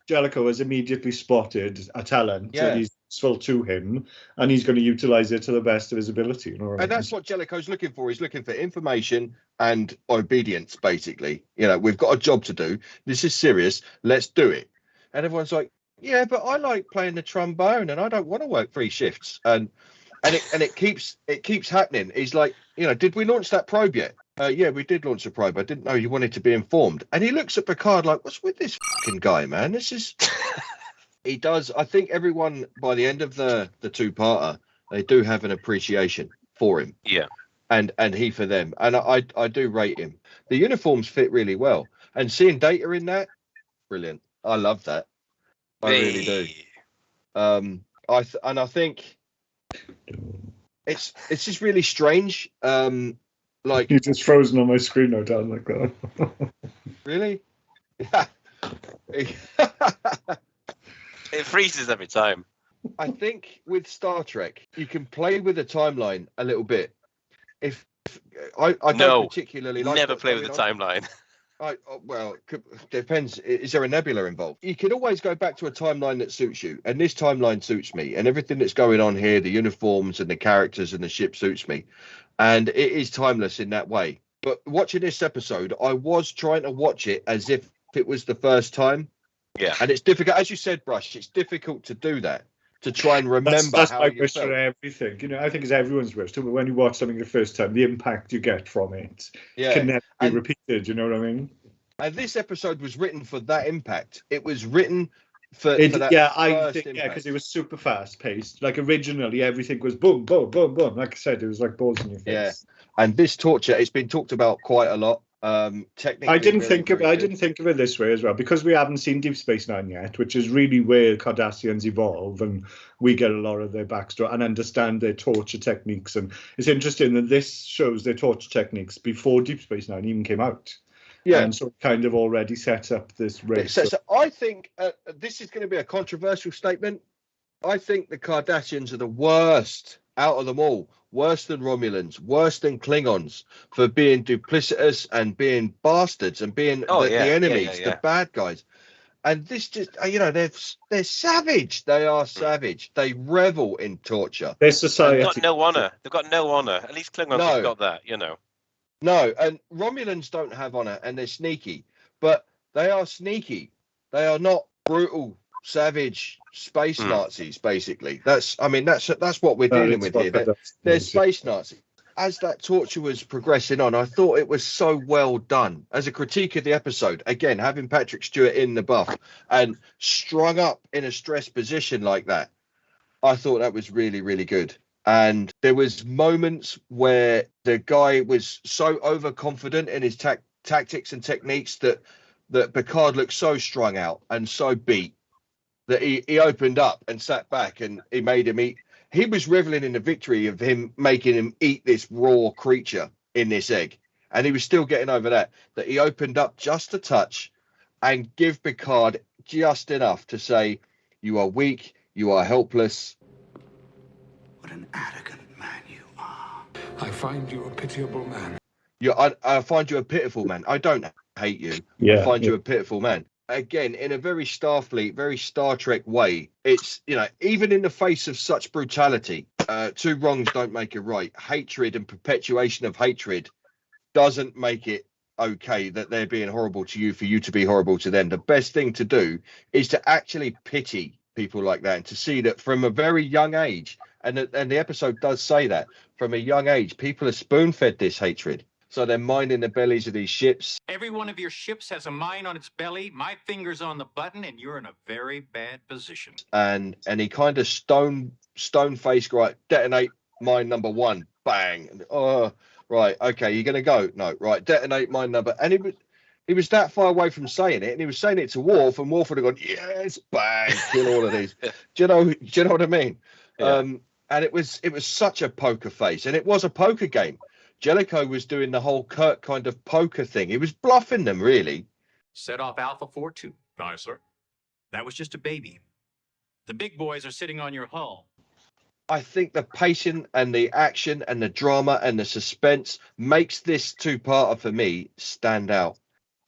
Jellico has immediately spotted a talent that he's useful to him, and he's going to utilize it to the best of his ability. You know what I mean? And that's what Jellico's looking for. He's looking for information and obedience, basically. You know, we've got a job to do. This is serious. Let's do it. And everyone's like, yeah, but I like playing the trombone, and I don't want to work 3 shifts. And it keeps happening. He's like, you know, did we launch that probe yet? Yeah, we did launch a probe. I didn't know you wanted to be informed. And he looks at Picard like, what's with this fucking guy, man? This is. He does. I think everyone by the end of the 2-parter, they do have an appreciation for him. Yeah. And he for them. And I do rate him. The uniforms fit really well. And seeing Data in that, brilliant. I love that. I really do. I think it's just really strange. Like he's just frozen on my screen now, Dan, like that. Really? It freezes every time. I think with Star Trek, you can play with the timeline a little bit. If I don't particularly like never play with the timeline. Well, depends. Is there a nebula involved? You can always go back to a timeline that suits you, and this timeline suits me, and everything that's going on here, the uniforms and the characters and the ship suits me, and it is timeless in that way. But watching this episode, I was trying to watch it as if it was the first time. Yeah, and it's difficult, as you said, Brush. It's difficult to do that, to try and remember. That's how my you wish felt. for everything. You know, I think it's everyone's wish. But when you watch something the first time, the impact you get from it can never be repeated. You know what I mean? And this episode was written for that impact. It was written for that. Yeah, I first think impact. because it was super fast paced. Like originally, everything was boom, boom, boom, boom. Like I said, it was like balls in your face. Yeah, and this torture, it's been talked about quite a lot. Technically, I didn't think of it this way as well, because we haven't seen Deep Space Nine yet, which is really where Cardassians evolve, and we get a lot of their backstory and understand their torture techniques. And it's interesting that this shows their torture techniques before Deep Space Nine even came out. Yeah, and so it kind of already set up this race. So I think this is going to be a controversial statement. I think the Cardassians are the worst out of them all. Worse than Romulans, worse than Klingons, for being duplicitous and being bastards and being the enemies, the bad guys. And this just, you know, they're savage. They are savage. They revel in torture. Their society. They've got no honor. They've got no honor. At least Klingons have got that, you know. No, and Romulans don't have honor, and they're sneaky. But they are sneaky. They are not brutal, savage space Nazis. Basically, that's what we're dealing with here. They're space Nazis. As that torture was progressing on, I thought it was so well done. As a critique of the episode, again, having Patrick Stewart in the buff and strung up in a stressed position like that, I thought that was really, really good. And there was moments where the guy was so overconfident in his tactics and techniques that Picard looked so strung out and so beat that he opened up and sat back, and he made him eat. He was reveling in the victory of him making him eat this raw creature in this egg. And he was still getting over that he opened up just a touch and give Picard just enough to say, you are weak, you are helpless. What an arrogant man you are. I find you a pitiable man. I find you a pitiful man. I don't hate you. I find you a pitiful man. Again, in a very Starfleet, very Star Trek way, it's, you know, even in the face of such brutality, 2 wrongs don't make a right. Hatred and perpetuation of hatred doesn't make it okay that they're being horrible to you for you to be horrible to them. The best thing to do is to actually pity people like that, and to see that from a very young age, and the episode does say that, from a young age, people are spoon-fed this hatred. So they're mining the bellies of these ships. Every one of your ships has a mine on its belly. My finger's on the button, and you're in a very bad position. And he kind of stone-faced, right, detonate mine number 1. Bang. And, oh, right, okay, you're going to go? No, right, detonate mine number. And he was that far away from saying it, and he was saying it to Worf, and Worf would have gone, yes, bang, kill all of these. Do you know what I mean? Yeah. And it was such a poker face, and it was a poker game. Jellico was doing the whole Kirk kind of poker thing. He was bluffing them, really. Set off Alpha 4-2. Aye, sir. That was just a baby. The big boys are sitting on your hull. I think the pacing and the action and the drama and the suspense makes this 2-parter for me stand out.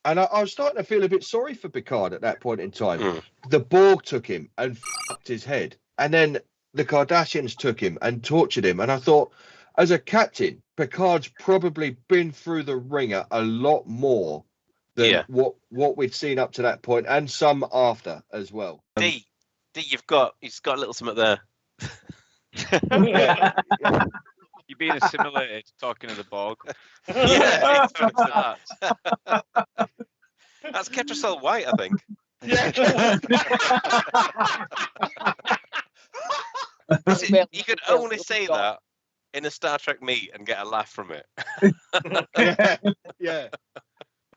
And I was starting to feel a bit sorry for Picard at that point in time. The Borg took him and fucked his head. And then the Cardassians took him and tortured him. And I thought, as a captain, Picard's probably been through the ringer a lot more than what we'd seen up to that point, and some after as well. D, he's got a little something there. Yeah. You're being assimilated talking to the Borg. Yeah, that's Ketracel White, I think. Yeah. You could only say that in a Star Trek meet and get a laugh from it. Yeah.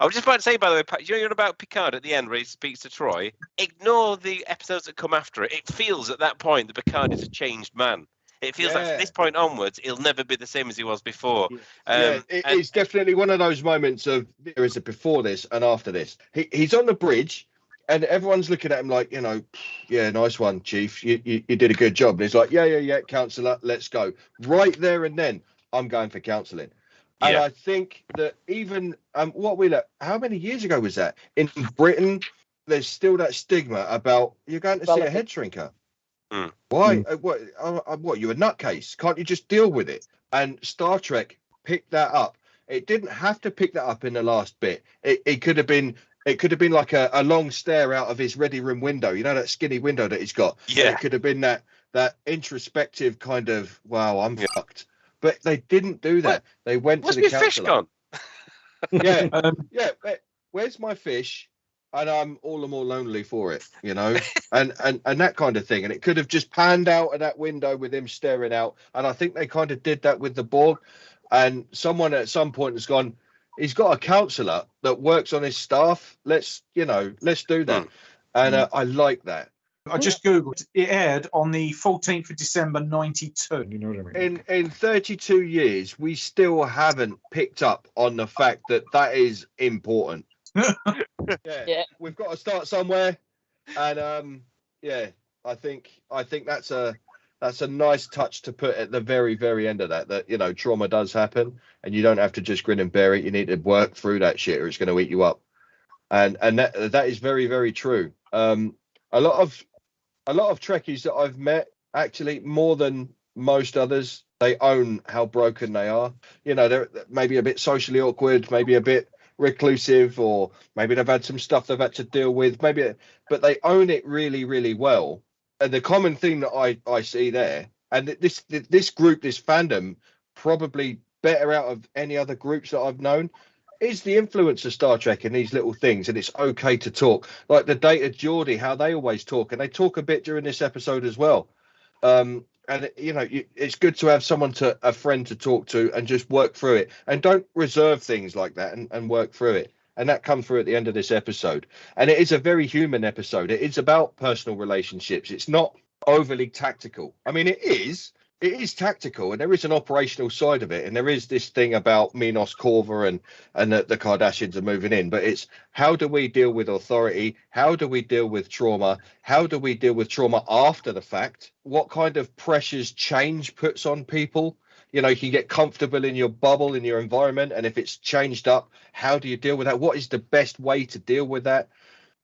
I was just about to say, by the way, you know, you're about Picard at the end where he speaks to Troy. Ignore the episodes that come after it. It feels at that point that Picard is a changed man. It feels like from this point onwards, he'll never be the same as he was before. It's definitely one of those moments of there is a before this and after this. He's on the bridge, and everyone's looking at him like, you know, yeah, nice one, Chief. You did a good job. And he's like, yeah, Counselor, let's go. Right there and then, I'm going for counselling. And I think that even how many years ago was that? In Britain, there's still that stigma about you're going to see a head shrinker. Why? What? You a nutcase? Can't you just deal with it? And Star Trek picked that up. It didn't have to pick that up in the last bit. It could have been. It could have been like a long stare out of his ready room window. You know, that skinny window that he's got. Yeah. It could have been that introspective kind of, wow, I'm fucked. But they didn't do that. They went to the counselor. Fish gone? Yeah. Where's my fish? And I'm all the more lonely for it, you know, and that kind of thing. And it could have just panned out of that window with him staring out. And I think they kind of did that with the Borg. And someone at some point has gone, he's got a counsellor that works on his staff. Let's do that. And I like that. I just Googled. It aired on the 14th of December, 92. You know what I mean? In 32 years, we still haven't picked up on the fact that is important. We've got to start somewhere, and I think that's a nice touch to put at the very, very end of that you know, trauma does happen, and you don't have to just grin and bear it. You need to work through that shit, or it's going to eat you up. And that is very, very true. A lot of Trekkies that I've met, actually more than most others, they own how broken they are. You know, they're maybe a bit socially awkward, maybe a bit reclusive, or maybe they've had some stuff they've had to deal with, but they own it really, really well. And the common thing that I see there, and this group, this fandom, probably better out of any other groups that I've known, is the influence of Star Trek and these little things. And it's okay to talk, like the Data Geordie, how they always talk, and they talk a bit during this episode as well. And you know, it's good to have a friend to talk to and just work through it, and don't reserve things like that, and work through it. And that comes through at the end of this episode. And it is a very human episode. It is about personal relationships. It's not overly tactical. I mean, it is tactical, and there is an operational side of it, and there is this thing about Minos Corva and the Cardassians are moving in, but it's how do we deal with authority? How do we deal with trauma? How do we deal with trauma after the fact? What kind of pressures change puts on people? You know, you can get comfortable in your bubble, in your environment, and if it's changed up, how do you deal with that? What is the best way to deal with that?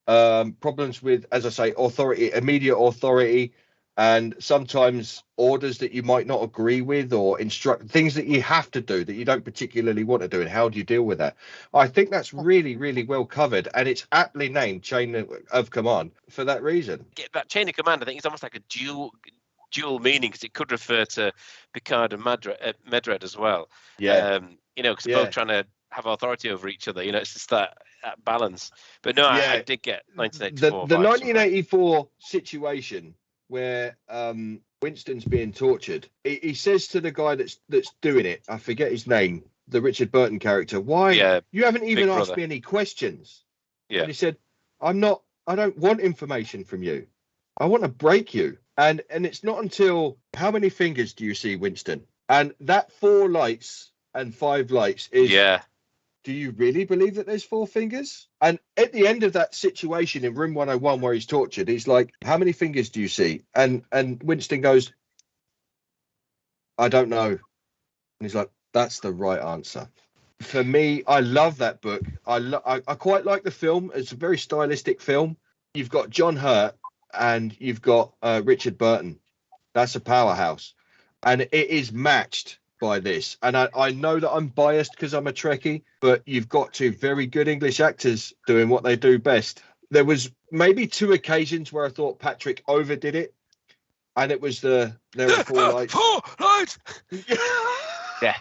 Problems with, as I say, authority, immediate authority, and sometimes orders that you might not agree with, or instruct things that you have to do that you don't particularly want to do, and how do you deal with that? I think that's really, really well covered, and it's aptly named Chain of Command for that reason. That Chain of Command, I think, is almost like a dual meaning, because it could refer to Picard and Medred as well. Yeah. You know, because they're both trying to have authority over each other. You know, it's just that balance. But no, I did get 1984. The 1984 situation where Winston's being tortured. He says to the guy that's doing it, I forget his name, the Richard Burton character, why you haven't even asked me any questions? Yeah. And he said, I don't want information from you. I want to break you. And it's not until, how many fingers do you see, Winston? And that 4 lights and 5 lights is, do you really believe that there's 4 fingers? And at the end of that situation in room 101 where he's tortured, he's like, how many fingers do you see? And Winston goes, I don't know. And he's like, that's the right answer. For me, I love that book. I quite like the film. It's a very stylistic film. You've got John Hurt and you've got Richard Burton. That's a powerhouse, and it is matched by this. And I know that I'm biased because I'm a Trekkie, but you've got two very good English actors doing what they do best. There was maybe 2 occasions where I thought Patrick overdid it, and it was there were 4 lights. 4 lights. Yeah.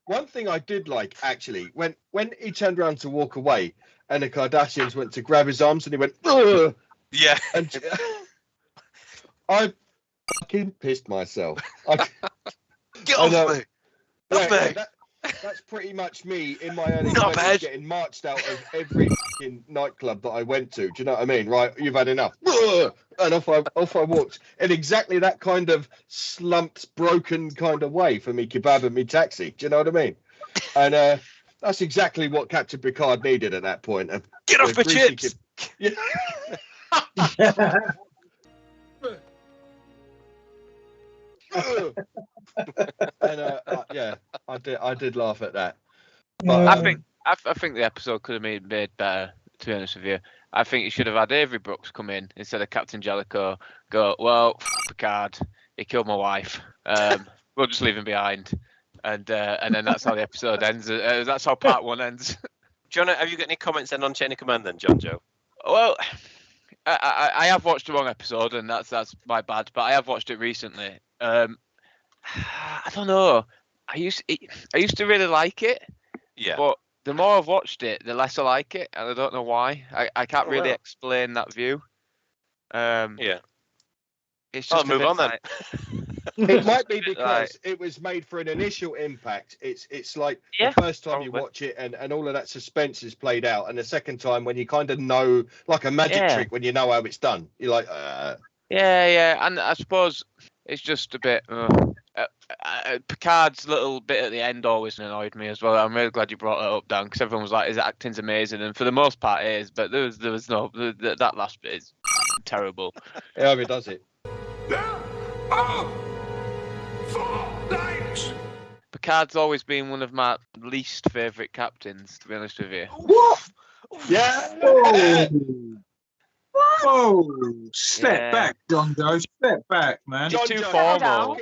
One thing I did like, actually, when he turned around to walk away and the Cardassians went to grab his arms and he went, ugh! Yeah. And I fucking pissed myself. Get off me! Off me! That's pretty much me in my early 20s getting marched out of every fucking nightclub that I went to. Do you know what I mean? Right, you've had enough. And off I walked in exactly that kind of slumped, broken kind of way for me kebab and me taxi. Do you know what I mean? And that's exactly what Captain Picard needed at that point. Get off my chips! Yeah. And yeah, I did laugh at that. But, I think the episode could have been made better. To be honest with you, I think you should have had Avery Brooks come in instead of Captain Jellico. Go, well, Picard, he killed my wife. We'll just leave him behind, and then that's how the episode ends. That's how part 1 ends. John, have you got any comments then on Chain of Command then, John Joe? Well, I have watched the wrong episode, and that's my bad. But I have watched it recently. I don't know. I used to really like it. Yeah. But the more I've watched it, the less I like it, and I don't know why. I can't really explain that view. Yeah. It's just move on then. It might be because it was made for an initial impact. It's like the first time you watch it and all of that suspense is played out, and the second time when you kind of know, like a magic trick, when you know how it's done, you're like, Yeah, and I suppose it's just a bit. Picard's little bit at the end always annoyed me as well. I'm really glad you brought that up, Dan, because everyone was like, "His acting's amazing," and for the most part, it is. But there was no that last bit is terrible. Yeah, he does it. Picard's always been one of my least favourite captains, to be honest with you. What? Yeah. Whoa! Step back, Dongo. Step back, man. He's too formal.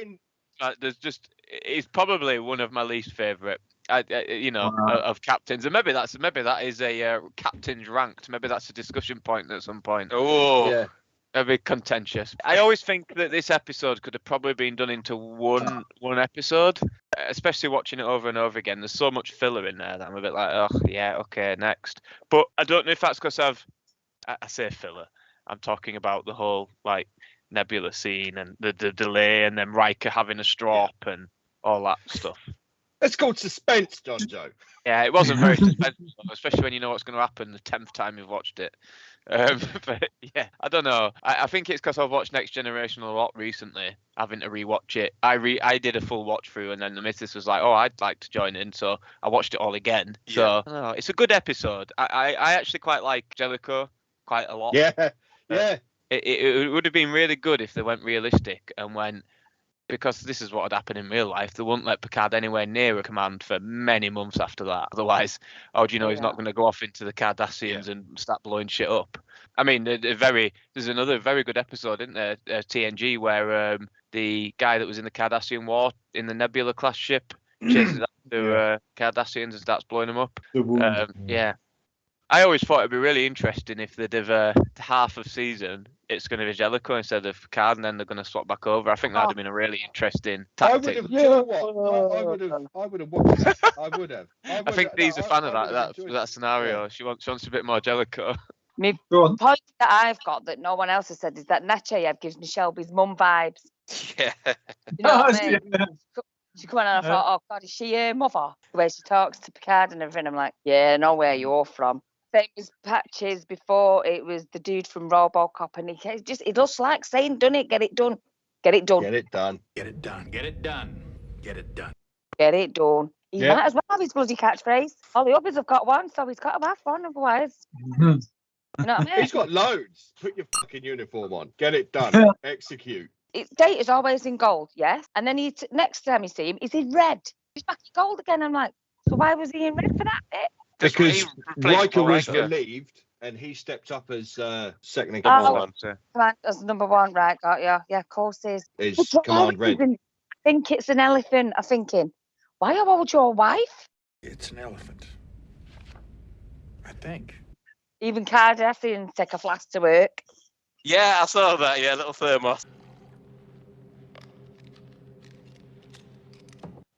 He's probably one of my least favourite. Of captains, and maybe that is a captain's ranked. Maybe that's a discussion point at some point. Oh, yeah. Very contentious. I always think that this episode could have probably been done into one episode, especially watching it over and over again. There's so much filler in there that I'm a bit like, oh yeah, okay, next. But I don't know if that's because I say filler. I'm talking about the whole like Nebula scene and the delay, and then Riker having a strop and all that stuff. It's called suspense, John Joe. Yeah, it wasn't very suspenseful, especially when you know what's going to happen the 10th time you've watched it. But yeah, I don't know. I think it's because I've watched Next Generation a lot recently, having to rewatch it. I did a full watch through, and then the missus was like, "Oh, I'd like to join in," so I watched it all again. Yeah. So I don't know, it's a good episode. I actually quite like Jellico quite a lot. Yeah, yeah. It would have been really good if they went realistic and went. Because this is what would happen in real life. They wouldn't let Picard anywhere near a command for many months after that. Otherwise, he's not going to go off into the Cardassians and start blowing shit up. I mean, there's another very good episode, isn't there, TNG, where the guy that was in the Cardassian war in the Nebula class ship chases after Cardassians and starts blowing them up. Yeah. I always thought it'd be really interesting if they'd have half of season. It's going to be Jellico instead of Picard, and then they're going to swap back over. I think that'd have been a really interesting tactic. I would have watched that. I would have. I think Dee's a fan of that scenario. Yeah. She wants a bit more Jellico. The point that I've got that no one else has said is that Nechayev gives me Shelby's mum vibes. Yeah. You know what I mean? She come on and I thought, oh God, is she her mother? The way she talks to Picard and everything, I'm like, yeah, I know where you're from. Same as Patches before, it was the dude from RoboCop, and he looks like saying, done it, get it done. Get it done. Get it done. Get it done. Get it done. Get it done. Get it done. He might as well have his bloody catchphrase. All the others have got one, so he's got to have one, otherwise. You know what I mean? He's got loads. Put your fucking uniform on. Get it done. Execute. Data's always in gold, yes? And then next time you see him, he's in red. He's back in gold again. I'm like, so why was he in red for that bit? Because Riker was relieved and he stepped up as second in command. Command as number one, right? Got you. Yeah, of course it is. Is Command Red? I think it's an elephant. I'm thinking, why hold your wife? It's an elephant. I think. Even Kardashian take a flask to work. Yeah, I saw that. Yeah, little thermos.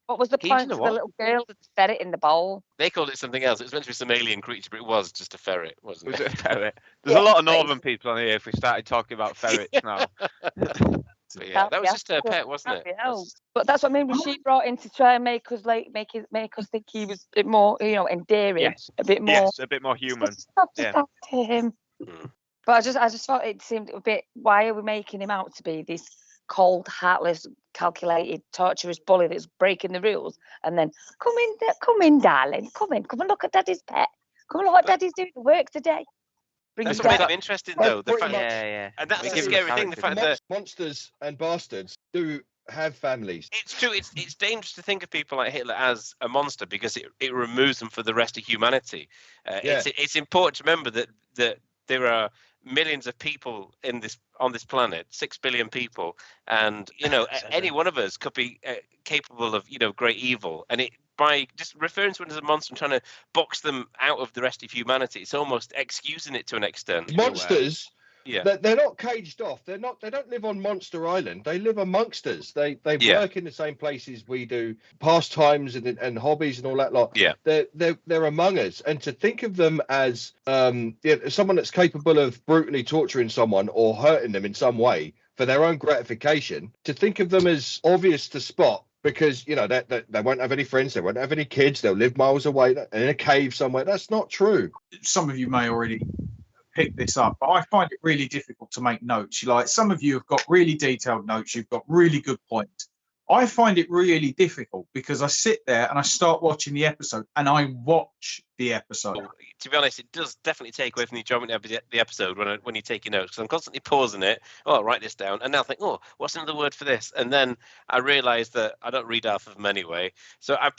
What was the point of the little girl that fed it in the bowl? They called it something else. It was meant to be some alien creature, but it was just a ferret, wasn't it? Was it a ferret? There's a lot of northern people on here if we started talking about ferrets now. But yeah, that was just her pet, wasn't it? But that's what I mean. Was she brought in to try and make us think he was a bit more, endearing? Yes. A bit more. Yes, a bit more human. Yeah. Him. But I just thought it seemed a bit. Why are we making him out to be this cold, heartless, calculated, torturous bully that's breaking the rules? And then come in, darling, come and look at Daddy's pet. Come and look what Daddy's doing at work today. That's what made it interesting, though. The fact, and that's the scary thing. The fact that monsters and bastards do have families. It's true. It's dangerous to think of people like Hitler as a monster because it removes them from the rest of humanity. It's important to remember that there are millions of people on this planet, 6 billion people, and any one of us could be capable of great evil, and by just referring to it as a monster and trying to box them out of the rest of humanity, it's almost excusing it to an extent. Monsters, they're not caged off. They don't live on Monster Island. They live amongst us. They work in the same places we do, pastimes and hobbies and all that lot. Yeah, they're among us. And to think of them as someone that's capable of brutally torturing someone or hurting them in some way for their own gratification, to think of them as obvious to spot. Because, they won't have any friends, they won't have any kids, they'll live miles away in a cave somewhere. That's not true. Some of you may already pick this up, but I find it really difficult to make notes. Some of you have got really detailed notes, you've got really good points. I find it really difficult because I sit there and I start watching the episode and I watch the episode. To be honest, it does definitely take away from the enjoyment of the episode when you take your notes, because I'm constantly pausing it. Oh, I'll write this down, and now I think, oh, what's another word for this? And then I realise that I don't read half of them anyway. So I've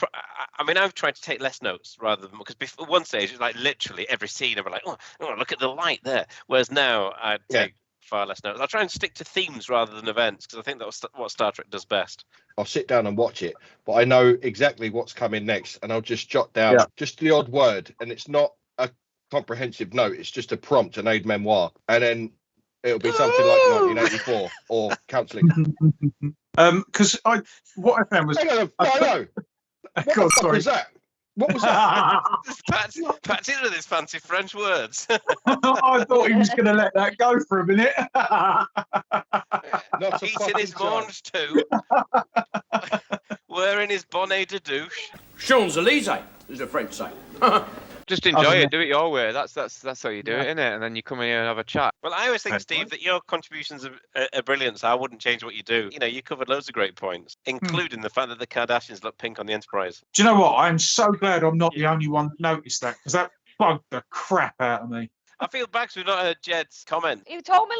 tried to take less notes rather than, because before one stage it's like literally every scene I'd be like, oh, look at the light there. Whereas now I take far less notes. I'll try and stick to themes rather than events, because I think that's what Star Trek does best. I'll sit down and watch it, but I know exactly what's coming next, and I'll just jot down just the odd word, and it's not a comprehensive note, it's just a prompt, an aide memoir, and then it'll be something like 1984 or counselling. Because what I found was... Hang on, what the fuck was that? What was that? Pat's in with his fancy French words. I thought he was going to let that go for a minute. Eating his mange too. Wearing his bonnet de douche. Champs-Élysées, as the French say. Just enjoy it, do it your way. That's how you do it, isn't it? And then you come in here and have a chat. Well, I always think, Steve, that your contributions are brilliant, so I wouldn't change what you do. You covered loads of great points, including the fact that the Kardashians look pink on the Enterprise. Do you know what? I'm so glad I'm not the only one that noticed that, because that bugged the crap out of me. I feel bad because we've not heard Jed's comment. He told me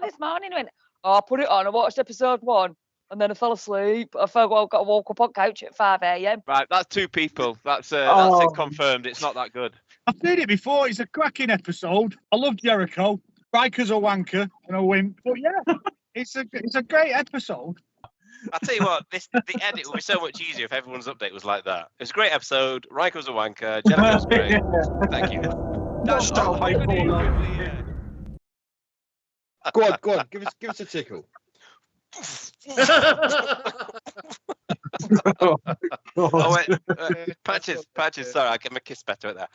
this morning, he went, I put it on, I watched episode 1. And then I fell asleep. I got to walk up on couch at 5 a.m. Right, that's 2 people. That's it confirmed. It's not that good. I've seen it before. It's a cracking episode. I love Jericho. Riker's a wanker and a wimp. But yeah, it's a great episode. I'll tell you what, the edit would be so much easier if everyone's update was like that. It's a great episode. Riker's a wanker. Jericho's great. Thank you. That's Go on. Give us a tickle. Patches. Sorry, I get my kiss better at that.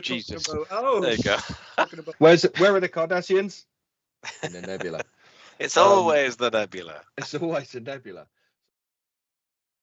Jesus! There you go. Where are the Cardassians? In the nebula. It's always the nebula. It's always a nebula.